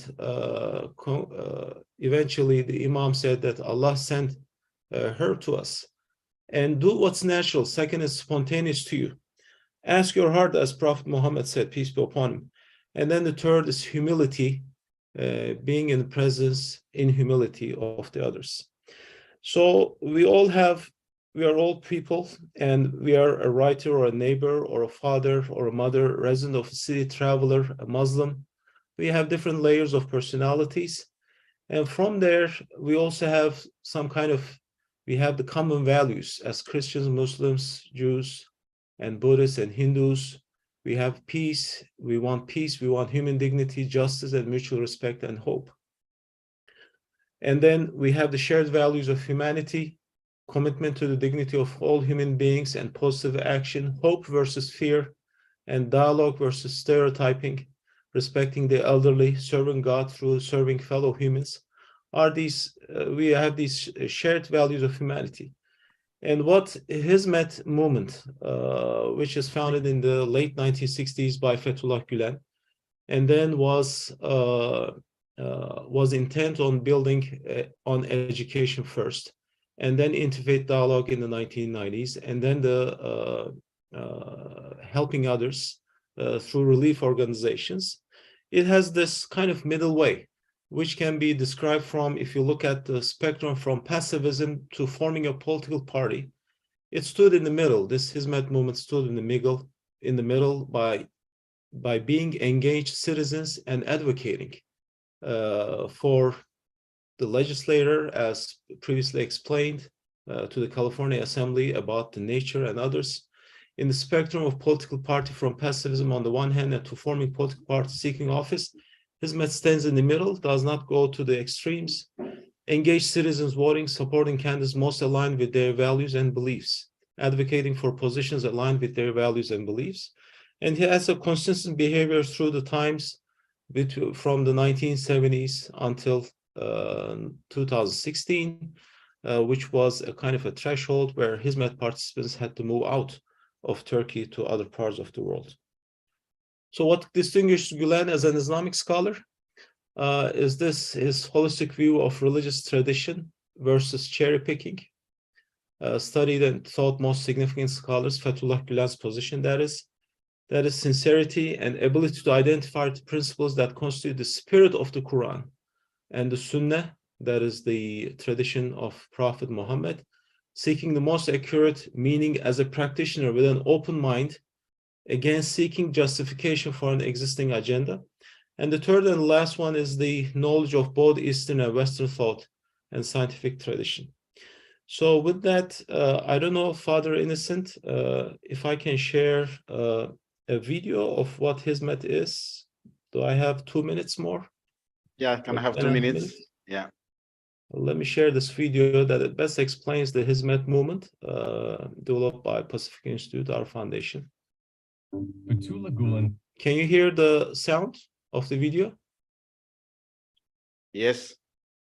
eventually the Imam said that Allah sent her to us. And do what's natural. Second is spontaneous to you. Ask your heart, as Prophet Mohammed said, peace be upon him. And then the third is humility, being in the presence, in humility of the others. So we are all people, and we are a writer or a neighbor or a father or a mother, resident of a city, traveler, a Muslim. We have different layers of personalities. And from there, we also have we have the common values as Christians, Muslims, Jews, and Buddhists and Hindus. We have peace, we want human dignity, justice, and mutual respect and hope. And then we have the shared values of humanity, commitment to the dignity of all human beings and positive action, hope versus fear, and dialogue versus stereotyping, respecting the elderly, serving God through serving fellow humans. We have these shared values of humanity. And what Hizmet movement, which is founded in the late 1960s by Fethullah Gülen, and then was intent on building on education first, and then interfaith dialogue in the 1990s, and then the helping others through relief organizations. It has this kind of middle way, which can be described from, if you look at the spectrum from pacifism to forming a political party, it stood in the middle. This Hizmet movement stood in the middle by being engaged citizens and advocating for the legislator, as previously explained, to the California Assembly about the nature and others. In the spectrum of political party from pacifism on the one hand and to forming political party seeking office, Hizmet stands in the middle, does not go to the extremes, engage citizens voting, supporting candidates most aligned with their values and beliefs, advocating for positions aligned with their values and beliefs. And he has a consistent behavior through the times from the 1970s until 2016, which was a kind of a threshold where Hizmet participants had to move out of Turkey to other parts of the world. So what distinguished Gülen as an Islamic scholar is his holistic view of religious tradition versus cherry picking. Studied and taught most significant scholars Fethullah Gülen's position, that is sincerity and ability to identify the principles that constitute the spirit of the Quran and the Sunnah, that is the tradition of Prophet Mohammed, seeking the most accurate meaning as a practitioner with an open mind, against seeking justification for an existing agenda. And the third and last one is the knowledge of both Eastern and Western thought and scientific tradition. So with that, I don't know, Father Innocent, if I can share a video of what Hizmet is. Do I have 2 minutes more? Yeah, can I have 2 minutes? Yeah. Let me share this video that it best explains the Hizmet movement developed by Pacifica Institute, our foundation. Fethullah Gulen. Can you hear the sound of the video? Yes.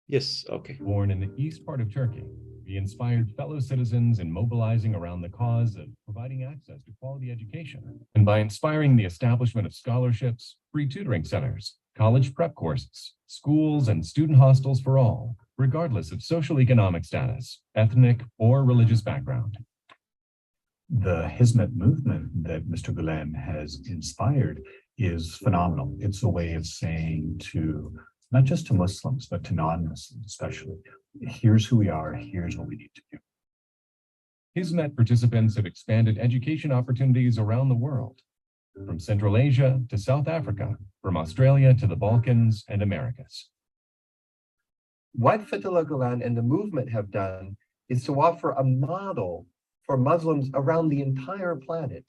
Yes, okay. Born in the east part of Turkey, he inspired fellow citizens in mobilizing around the cause of providing access to quality education, and by inspiring the establishment of scholarships, free tutoring centers, college prep courses, schools, and student hostels for all, regardless of social economic status, ethnic, or religious background. The Hizmet movement that Mr. Gulen has inspired is phenomenal. It's a way of saying to not just to Muslims, but to non-Muslims especially, here's who we are, here's what we need to do. Hizmet participants have expanded education opportunities around the world, from Central Asia to South Africa, from Australia to the Balkans and Americas. What Fethullah Gulen and the movement have done is to offer a model for Muslims around the entire planet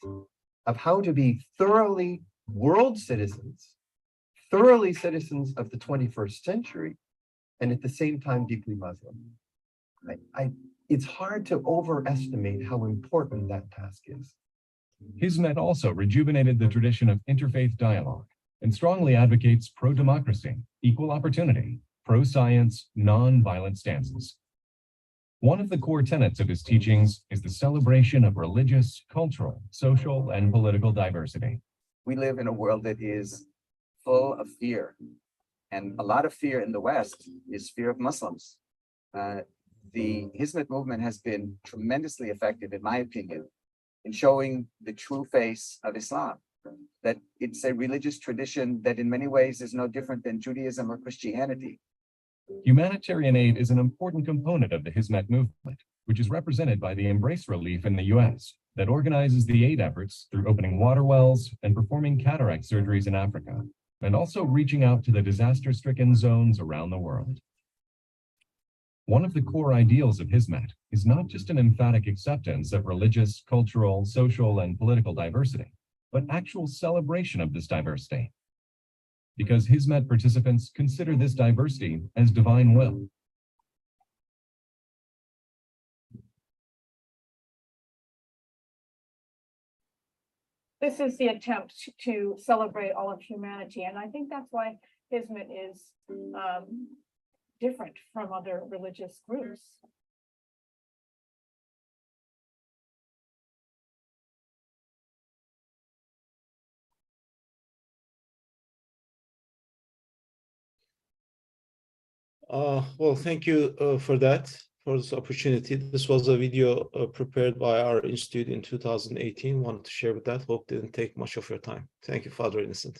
of how to be thoroughly world citizens, thoroughly citizens of the 21st century, and at the same time deeply Muslim. It's hard to overestimate how important that task is. Hizmet also rejuvenated the tradition of interfaith dialogue and strongly advocates pro-democracy, equal opportunity, pro-science, non-violent stances. One of the core tenets of his teachings is the celebration of religious, cultural, social, and political diversity. We live in a world that is full of fear, and a lot of fear in the West is fear of Muslims. The Hizmet movement has been tremendously effective, in my opinion, in showing the true face of Islam, that it's a religious tradition that in many ways is no different than Judaism or Christianity. Humanitarian aid is an important component of the Hizmet movement, which is represented by the Embrace Relief in the US, that organizes the aid efforts through opening water wells and performing cataract surgeries in Africa, and also reaching out to the disaster-stricken zones around the world. One of the core ideals of Hizmet is not just an emphatic acceptance of religious, cultural, social, and political diversity, but actual celebration of this diversity. Because Hizmet participants consider this diversity as divine will. This is the attempt to celebrate all of humanity, and I think that's why Hizmet is different from other religious groups. Well, thank you for that, for this opportunity. This was a video prepared by our institute in 2018. Wanted to share with that. Hope didn't take much of your time. Thank you, Father Innocent.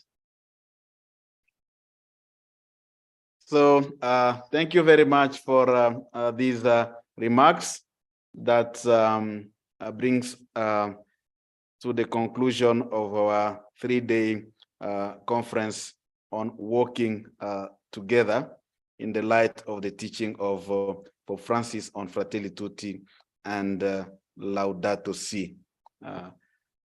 So thank you very much for these remarks that brings to the conclusion of our three-day conference on working together in the light of the teaching of Pope Francis on Fratelli Tutti and Laudato Si.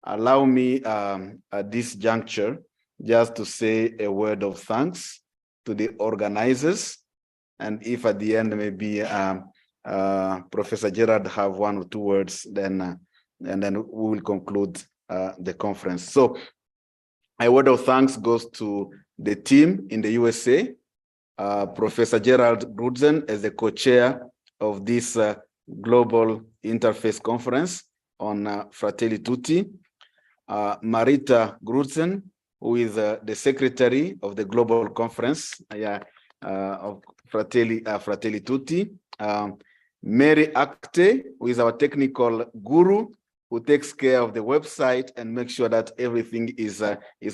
Allow me at this juncture just to say a word of thanks to the organizers, and if at the end maybe Professor Gerard have 1 or 2 words, then and then we will conclude the conference. So a word of thanks goes to the team in the USA, Professor Gerald Grudzen as the co-chair of this Global Interfaith Conference on Fratelli Tutti, Marita Grudzen, who is the secretary of the Global Conference of Fratelli Tutti, Mary Akte, who is our technical guru, who takes care of the website and makes sure that everything is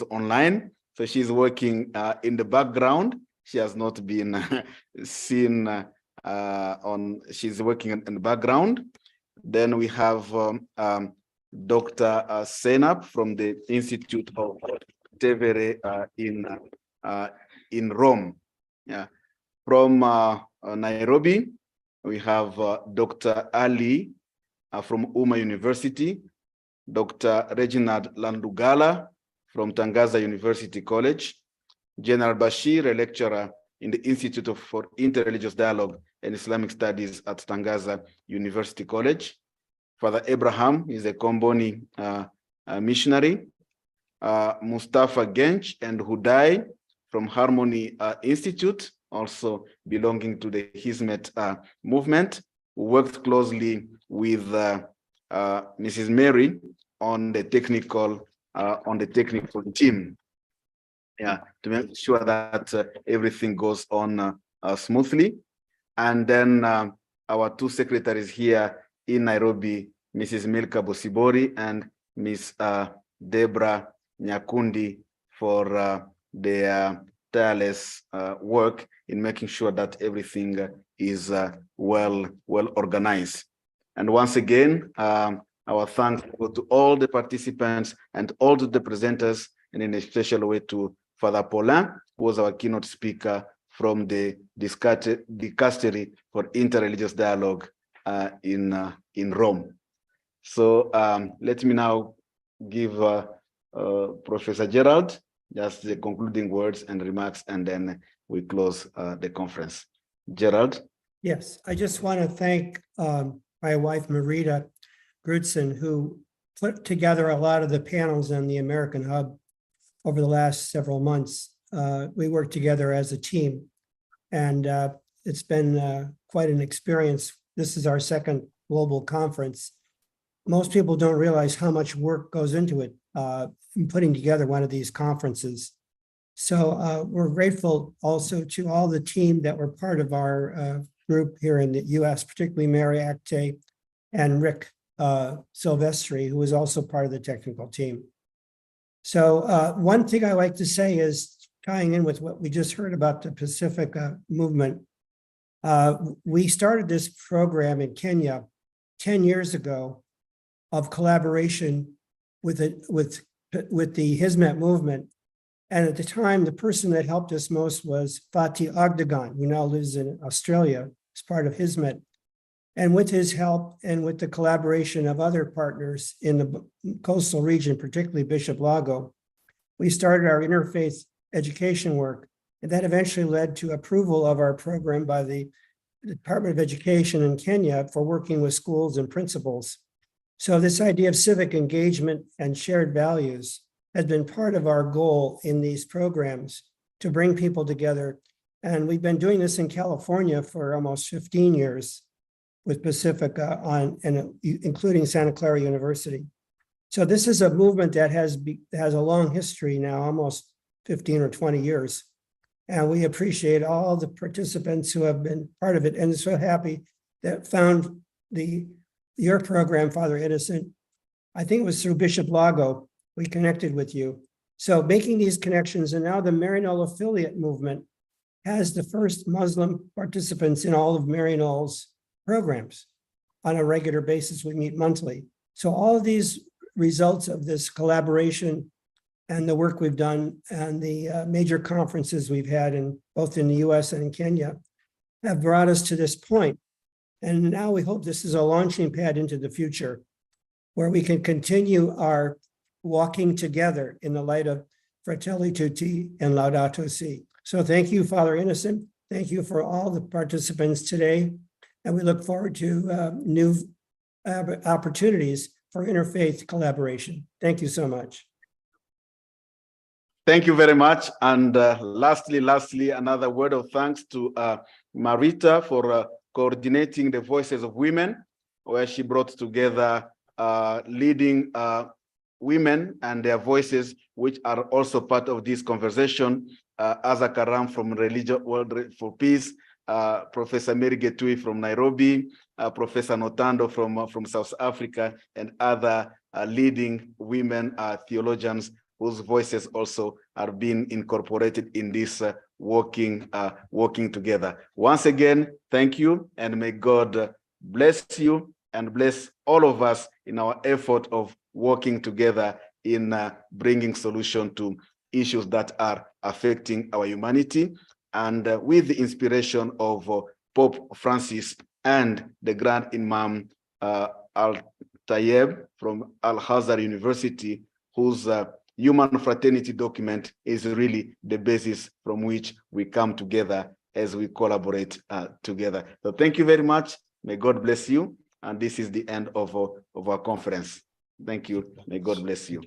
online. So she's working in the background. She has not been seen she's working in the background. Then we have Dr. Senap from the Institute of Tevere in Rome. Yeah. From Nairobi, we have Dr. Ali from Uma University, Dr. Reginald Landugala from Tangaza University College, General Bashir, a lecturer in the Institute for Interreligious Dialogue and Islamic Studies at Tangaza University College. Father Abraham is a Komboni missionary. Mustafa Gench and Hudai from Harmony Institute, also belonging to the Hizmet movement, who worked closely with Mrs. Mary on the technical team, to make sure that everything goes on smoothly. And then our two secretaries here in Nairobi, Mrs. Milka Bosibori and Miss Debra Nyakundi, for their tireless work in making sure that everything is well organized. And once again, our thanks go to all the participants and all the presenters, and in a special way to Father Paulin, who was our keynote speaker from the Dicastery for Interreligious Dialogue in Rome. So let me now give Professor Gerald just the concluding words and remarks, and then we close the conference. Gerald? Yes, I just want to thank my wife, Marita Grudson, who put together a lot of the panels on the American Hub over the last several months. We worked together as a team, and it's been quite an experience. This is our second global conference. Most people don't realize how much work goes into it in putting together one of these conferences. So we're grateful also to all the team that were part of our group here in the US, particularly Mary Acte and Rick Silvestri, who was also part of the technical team. So one thing I like to say is, tying in with what we just heard about the Pacifica movement, we started this program in Kenya 10 years ago of collaboration with the Hizmet movement. And at the time, the person that helped us most was Fatih Agdagan, who now lives in Australia as part of Hizmet. And with his help and with the collaboration of other partners in the coastal region, particularly Bishop Lago, we started our interfaith education work. And that eventually led to approval of our program by the Department of Education in Kenya for working with schools and principals. So this idea of civic engagement and shared values has been part of our goal in these programs, to bring people together. And we've been doing this in California for almost 15 years with Pacifica, including Santa Clara University. So this is a movement that has a long history now, almost 15 or 20 years. And we appreciate all the participants who have been part of it, and so happy that found your program, Father Innocent. I think it was through Bishop Lago, we connected with you. So making these connections, and now the Maryknoll affiliate movement has the first Muslim participants in all of Maryknoll's programs. On a regular basis, we meet monthly. So all of these results of this collaboration and the work we've done and the major conferences we've had both in the US and in Kenya have brought us to this point. And now we hope this is a launching pad into the future, where we can continue our walking together in the light of Fratelli Tutti and Laudato Si. So thank you, Father Innocent. Thank you for all the participants today. And we look forward to new opportunities for interfaith collaboration. Thank you so much. Thank you very much. And lastly, another word of thanks to Marita for coordinating the Voices of Women, where she brought together leading women and their voices, which are also part of this conversation. Aza Karam from Religion World for Peace, Professor Mary Getui from Nairobi, Professor Notando from South Africa, and other leading women theologians whose voices also are being incorporated in this working together. Once again, thank you, and may God bless you and bless all of us in our effort of working together in bringing solution to issues that are affecting our humanity. And with the inspiration of Pope Francis and the Grand Imam al-Tayeb from al-Azhar University, whose human fraternity document is really the basis from which we come together as we collaborate together. So thank you very much. May God bless you. And this is the end of our conference. Thank you. May God bless you.